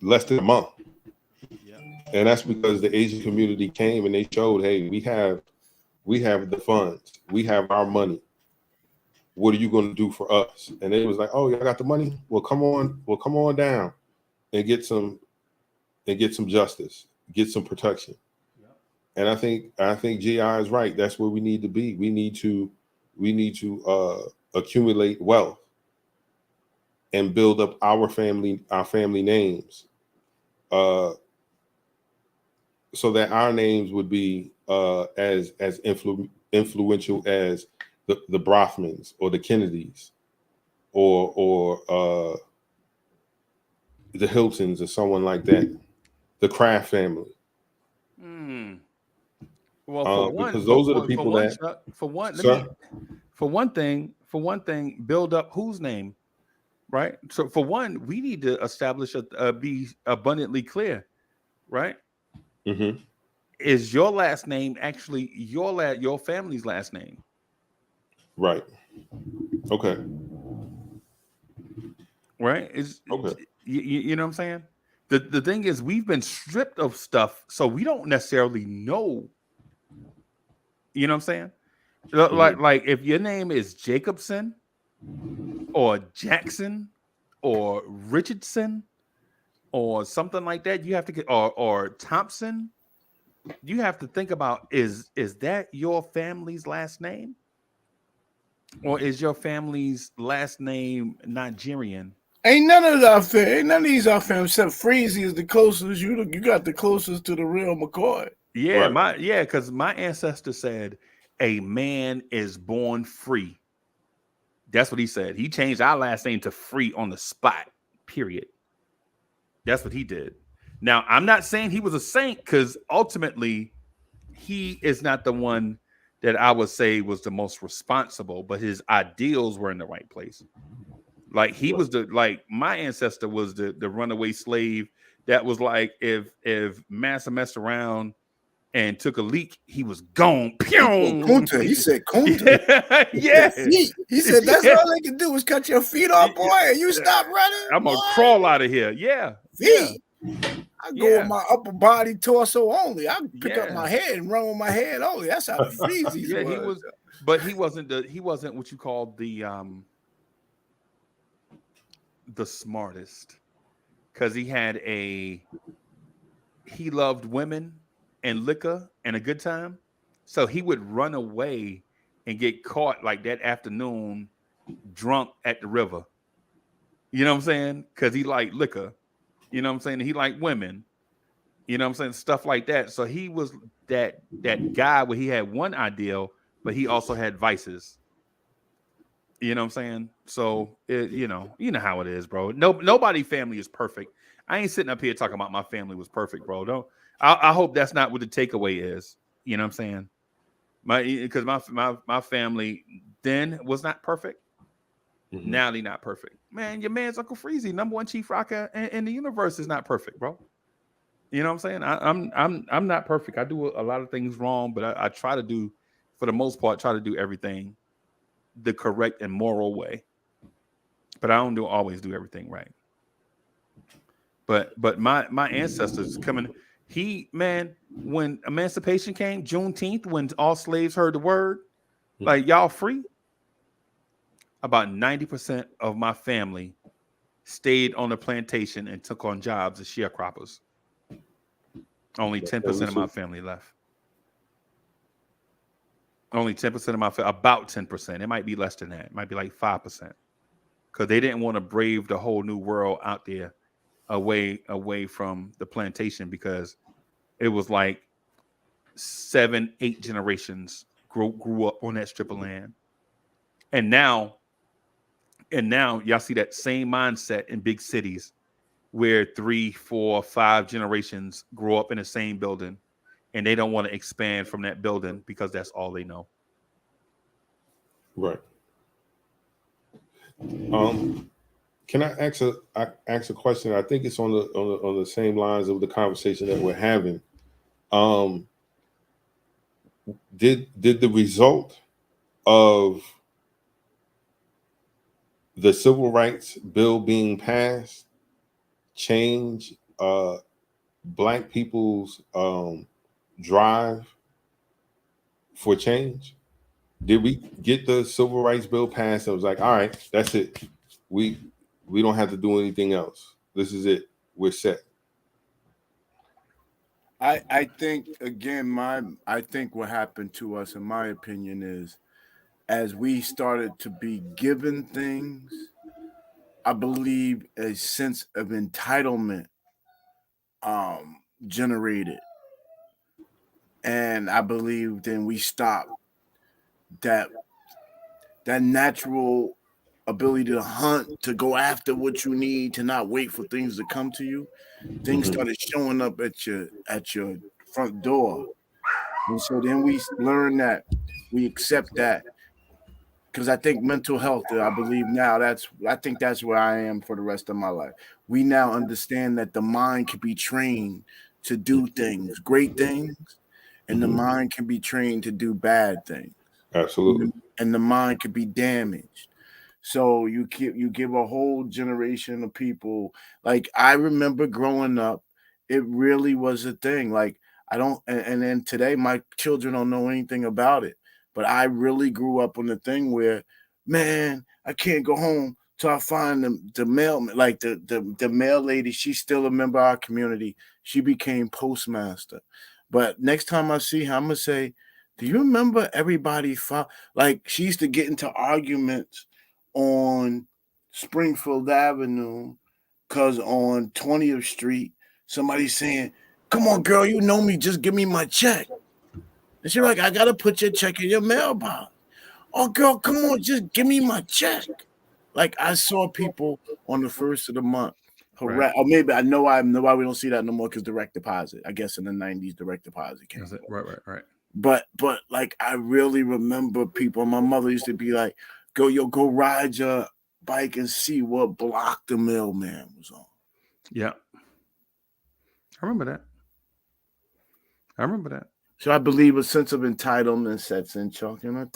less than a month. Yeah. And that's because the Asian community came and they showed, hey, we have the funds, we have our money. What are you going to do for us? And it was like, oh, y'all got the money? Well, come on down and get some justice, get some protection. Yeah. And I think GI is right. That's where we need to be. We need to accumulate wealth and build up our family names, so that our names would be as influential as the Brofmans or the Kennedys or the Hiltons or someone like that, the Kraft family. Well, because those are the people for one thing, build up whose name, right? So for one, we need to establish be abundantly clear, right? Mm-hmm. Is your last name actually your family's last name? Right. Okay. Right. Okay. You know what I'm saying? The thing is, we've been stripped of stuff, so we don't necessarily know. You know what I'm saying? Like if your name is Jacobson or Jackson or Richardson or something like that, you have to get or Thompson. You have to think about is that your family's last name? Or is your family's last name Nigerian? Ain't none of these our family except Freezy is the closest. You got the closest to the real McCoy. Yeah, right. because my ancestor said a man is born free. That's what he said. He changed our last name to Free on the spot. Period. That's what he did. Now, I'm not saying he was a saint, because ultimately he is not the one that I would say was the most responsible, but his ideals were in the right place. Like he was my ancestor was the runaway slave that was like, if Massa messed around and took a leak, he was gone. Kunta. He said Kunta. Yeah. He said that's all they can do is cut your feet off, boy, and you stop running. I'm gonna crawl out of here. Yeah. I go with my upper body, torso only. I pick up my head and run with my head only. That's how the Freezy Yeah, he was, but he wasn't what you call the smartest, because he loved women and liquor and a good time, so he would run away and get caught like that afternoon drunk at the river. You know what I'm saying? Because he liked liquor. You know what I'm saying? He liked women. You know what I'm saying? Stuff like that. So he was that guy where he had one ideal, but he also had vices. You know what I'm saying? So you know how it is, bro. Nobody family is perfect. I ain't sitting up here talking about my family was perfect, bro. Don't. I hope that's not what the takeaway is. You know what I'm saying? Because my family then was not perfect. Mm-hmm. Now they're not perfect. Man, your man's Uncle Freezy, #1 chief rocker in the universe, is not perfect, bro. You know what I'm saying? I'm not perfect. I do a lot of things wrong, but I try to do, for the most part, try to do everything the correct and moral way. But I don't always do everything right. But my ancestors coming, when emancipation came, Juneteenth, when all slaves heard the word, like, y'all free, about 90% of my family stayed on the plantation and took on jobs as sharecroppers. Only 10% of my family left. Only 10% of my family, about 10%. It might be less than that. It might be like 5%. Because they didn't want to brave the whole new world out there away from the plantation, because it was like 7-8 generations grew up on that strip of land. And now y'all see that same mindset in big cities where 3, 4, 5 generations grow up in the same building, and they don't want to expand from that building because that's all they know. Right. Can I ask a question? I think it's on the same lines of the conversation that we're having. Did the result of the civil rights bill being passed change black people's drive for change? Did we get the civil rights bill passed? It was like, all right, that's it. We don't have to do anything else. This is it. We're set. I think again, I think what happened to us, in my opinion, is as we started to be given things, I believe a sense of entitlement generated. And I believe then we stopped that natural ability to hunt, to go after what you need, to not wait for things to come to you. Things started showing up at your front door. And so then we learn that we accept that. Because I think mental health, I believe now I think that's where I am for the rest of my life. We now understand that the mind can be trained to do things, great things, and the mind can be trained to do bad things. Absolutely. And the mind can be damaged. So you give a whole generation of people, like I remember growing up, it really was a thing. Like I don't, and then today my children don't know anything about it. But I really grew up on the thing where, man, I can't go home till I find the mail, like the mail lady. She's still a member of our community. She became postmaster. But next time I see her, I'm gonna say, do you remember everybody? Like she used to get into arguments on Springfield Avenue because on 20th Street, somebody's saying, "Come on, girl, you know me. Just give me my check." And she's like, I gotta put your check in your mailbox. Oh, girl, come on, just give me my check. Like I saw people on the first of the month, or maybe I know why we don't see that no more because direct deposit. I guess in the 90s, direct deposit came. Right. But like I really remember people. My mother used to be like, go ride your bike and see what block the mailman was on. Yeah. I remember that. So I believe a sense of entitlement sets in, Chuck, and I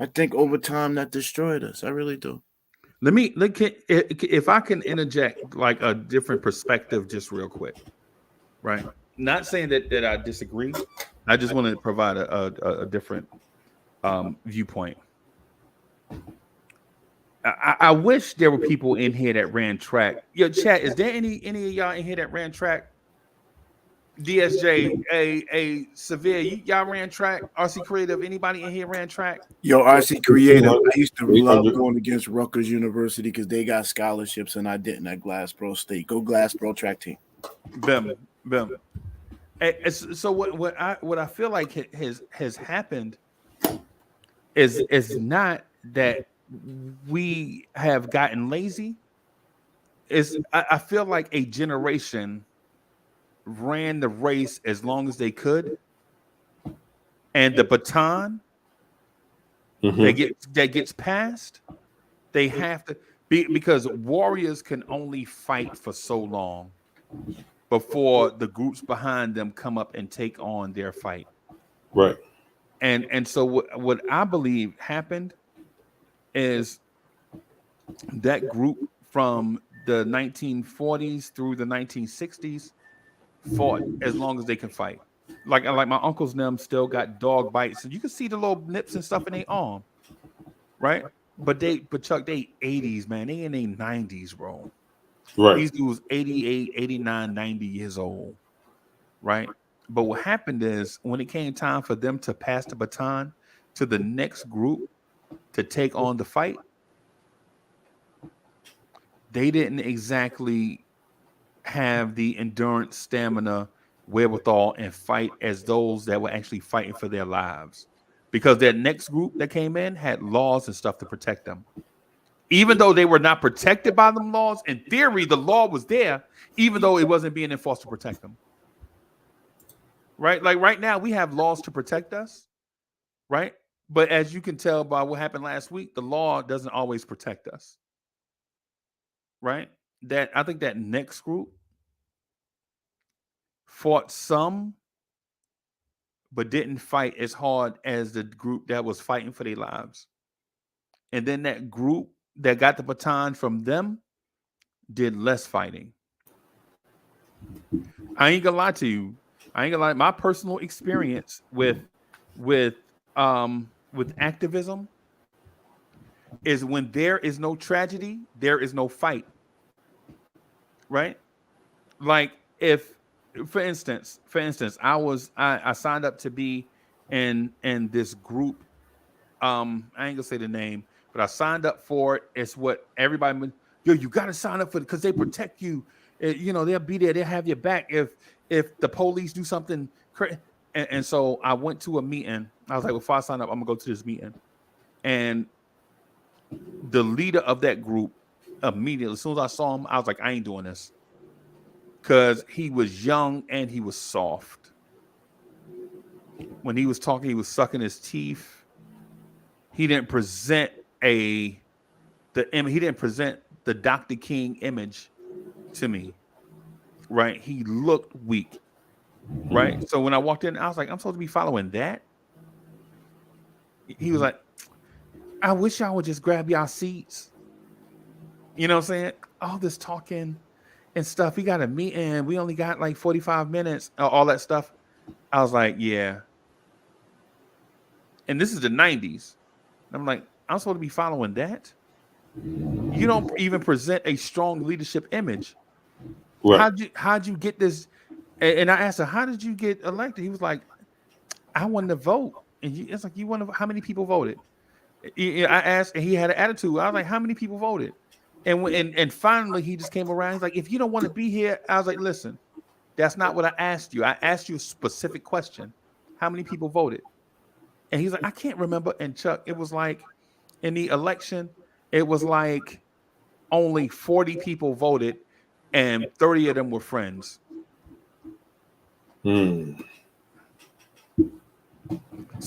think over time that destroyed us. I really do. If I can interject like a different perspective, just real quick, right? Not saying that I disagree. I just want to provide a different viewpoint. I wish there were people in here that ran track. Yo, chat, is there any of y'all in here that ran track? DSJ, a Severe, y'all ran track? RC Creative, anybody in here ran track? Yo, RC Creative, I used to love going against Rutgers University because they got scholarships and I didn't at Glassboro State. Go Glassboro track team. Bim. So what I feel like has happened is not that we have gotten lazy. I feel like a generation ran the race as long as they could, and the baton that gets passed, they have to be, because warriors can only fight for so long before the groups behind them come up and take on their fight. Right. And so what I believe happened is that group from the 1940s through the 1960s fought as long as they can fight. Like my uncles and them still got dog bites, and you can see the little nips and stuff in their arm, right? But Chuck, they 80s, man. They in their 90s, bro. Right. These dudes 88, 89, 90 years old, right? But what happened is when it came time for them to pass the baton to the next group to take on the fight, they didn't exactly have the endurance, stamina, wherewithal, and fight as those that were actually fighting for their lives, because that next group that came in had laws and stuff to protect them. Even though they were not protected by them laws, in theory, the law was there, even though it wasn't being enforced to protect them. Right? Like right now, we have laws to protect us, right? But as you can tell by what happened last week, the law doesn't always protect us. Right? That I think that next group fought some but didn't fight as hard as the group that was fighting for their lives. And then that group that got the baton from them did less fighting. I ain't gonna lie to you. I ain't gonna lie. My personal experience with activism is when there is no tragedy, there is no fight. Right? Like if, for instance, I signed up to be in this group. I ain't gonna say the name, but I signed up for it. It's what everybody, you gotta sign up for it because they protect you. They'll be there, they'll have your back if the police do something crazy. And so I went to a meeting. I was like, before I sign up, I'm gonna go to this meeting. And the leader of that group, immediately, as soon as I saw him, I was like, I ain't doing this. Because he was young and he was soft. When he was talking, he was sucking his teeth. He didn't present he didn't present the Dr. King image to me. Right? He looked weak. Right? So when I walked in, I was like, I'm supposed to be following that. He was like, I wish y'all would just grab y'all seats. You know what I'm saying? All this talking and stuff. We got a meeting. We only got like 45 minutes. All that stuff. I was like, yeah. And this is the 90s. I'm like, I'm supposed to be following that? You don't even present a strong leadership image. Right. How'd you get this? And I asked her, how did you get elected? He was like, I wanted to vote. And it's like, you want to, how many people voted? I asked, and he had an attitude. I was like, how many people voted? And finally, he just came around. He's like, if you don't want to be here, I was like, listen, that's not what I asked you. I asked you a specific question. How many people voted? And he's like, I can't remember. And Chuck, it was like in the election, it was like only 40 people voted and 30 of them were friends. So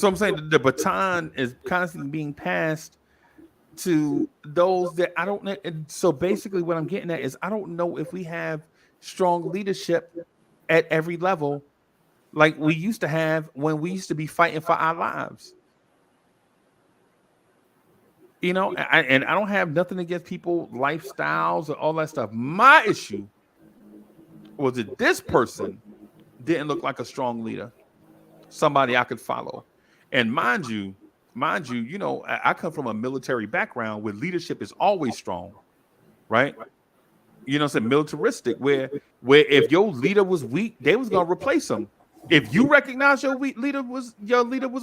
I'm saying the baton is constantly being passed to those that I don't know. So basically what I'm getting at is I don't know if we have strong leadership at every level like we used to have when we used to be fighting for our lives. And I don't have nothing against people, lifestyles, or all that stuff. My issue was that this person didn't look like a strong leader, somebody I could follow. And mind you, I come from a military background where leadership is always strong, right? It's militaristic where if your leader was weak, they was gonna replace him. If you recognize your leader was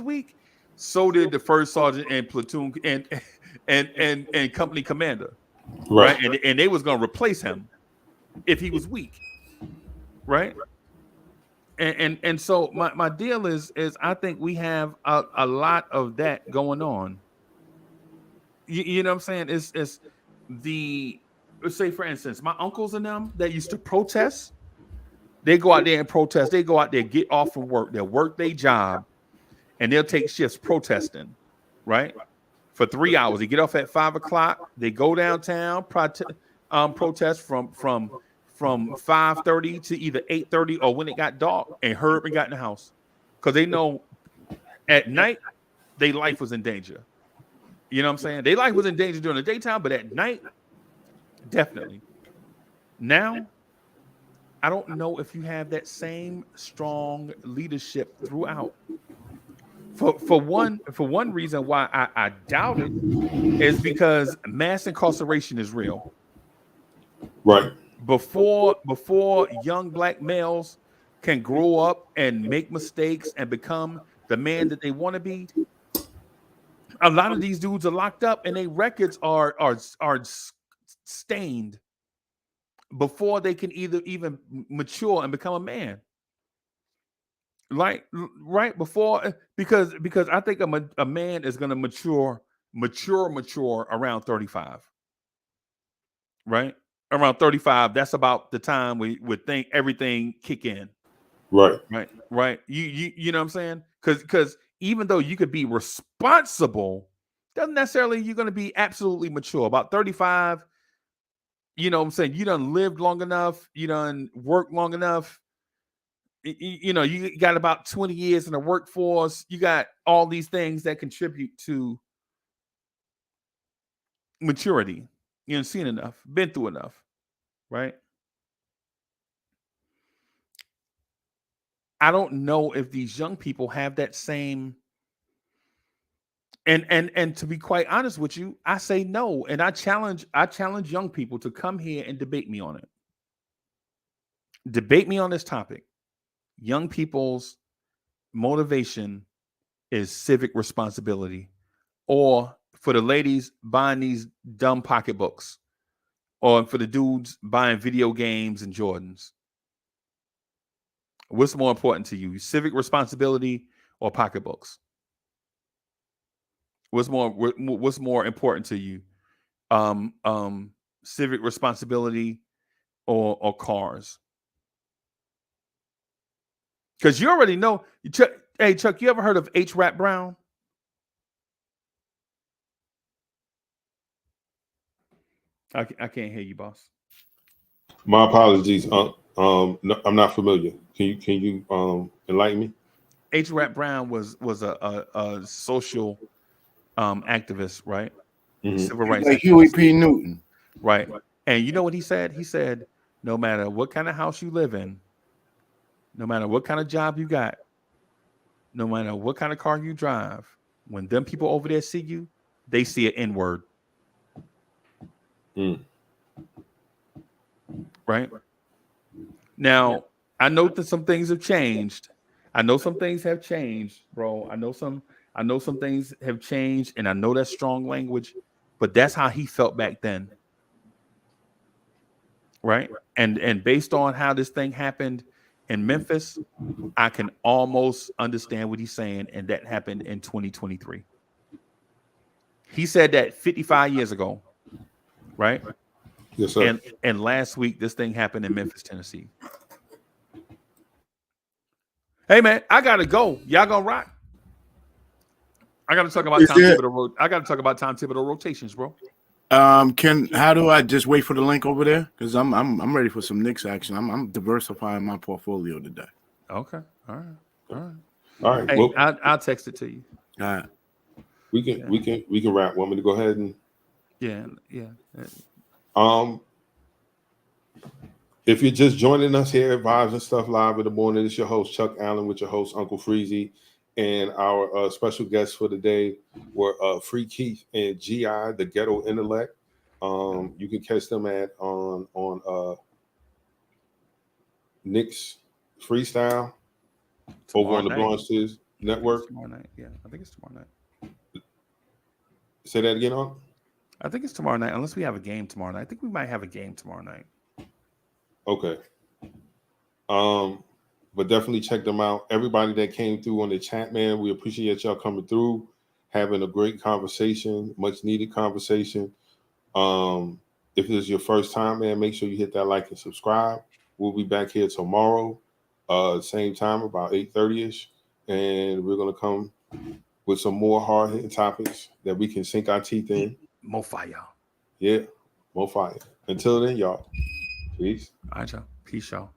weak, so did the first sergeant and platoon and company commander, right? And they was gonna replace him if he was weak, right? And so my deal is I think we have a lot of that going on. You know what I'm saying? It's let's say, for instance, my uncles and them that used to protest, they go out there and protest. They go out there, get off from work. They'll work their job, and they'll take shifts protesting, right? For 3 hours. They get off at 5 o'clock. They go downtown, protest from 5:30 to either 8:30 or when it got dark, and hurry and got in the house. Because they know at night, their life was in danger. You know what I'm saying? Their life was in danger during the daytime, but at night, definitely. Now, I don't know if you have that same strong leadership throughout. For one reason why I doubt it is because mass incarceration is real. Right. Before young black males can grow up and make mistakes and become the man that they want to be, a lot of these dudes are locked up and their records are stained before they can even mature and become a man. Like right before, because I think a man is going to mature around 35. Right? Around 35, that's about the time we would think everything kick in. Right. You know what I'm saying? Because even though you could be responsible, doesn't necessarily you're going to be absolutely mature. About 35, you know what I'm saying? You done lived long enough, you done worked long enough. you know, you got about 20 years in the workforce. You got all these things that contribute to maturity. You know, seen enough, been through enough, right? I don't know if these young people have that same. And to be quite honest with you, I say no, and I challenge young people to come here and debate me on it. Debate me on this topic. Young people's motivation is civic responsibility, or for the ladies buying these dumb pocketbooks, or for the dudes buying video games and Jordans. What's more important to you, civic responsibility or pocketbooks? What's more important to you, civic responsibility or cars? Because you already know. Hey, Chuck, you ever heard of H. Rap Brown? I can't hear you, boss. My apologies. No, I'm not familiar. Can you enlighten me? H. Rap Brown was a social activist, right? Mm-hmm. Civil rights. Like Huey P. Newton, right? And you know what he said? He said, no matter what kind of house you live in, no matter what kind of job you got, no matter what kind of car you drive, when them people over there see you, they see an N-word. Right? Now, I know that some things have changed. I know some things have changed, bro. I know some things have changed, and I know that's strong language, but that's how he felt back then. Right? And based on how this thing happened in Memphis, I can almost understand what he's saying, and that happened in 2023. He said that 55 years ago, right? Yes, sir. And last week, this thing happened in Memphis, Tennessee. Hey, man, I gotta go. Y'all gonna rock? I gotta talk about Tom Thibodeau. I gotta talk about Tom Thibodeau rotations, bro. how do I just wait for the link over there? Because I'm ready for some Knicks action. I'm diversifying my portfolio today. Okay, all right. Hey, well, I'll text it to you. All right. We can wrap. Want me to go ahead and? Yeah. If you're just joining us here at Vibes and Stuff Live in the morning, it's your host Chuck Allen with your host Uncle Freezy, and our special guests for the day were Free Keith and GI, the Ghetto Intellect. You can catch them on Nick's Freestyle over on the Bronx's Network. Tomorrow night, yeah, I think it's tomorrow night. Say that again, on. I think it's tomorrow night, unless we have a game tomorrow night. I think we might have a game tomorrow night. Okay. But definitely check them out. Everybody that came through on the chat, man, we appreciate y'all coming through, having a great conversation, much needed conversation. If it's your first time, man, make sure you hit that like and subscribe. We'll be back here tomorrow, same time, about 8:30ish, and we're gonna come with some more hard-hitting topics that we can sink our teeth in. More fire. Yeah, more fire. Until then, y'all. Peace. All right, y'all. Peace, y'all.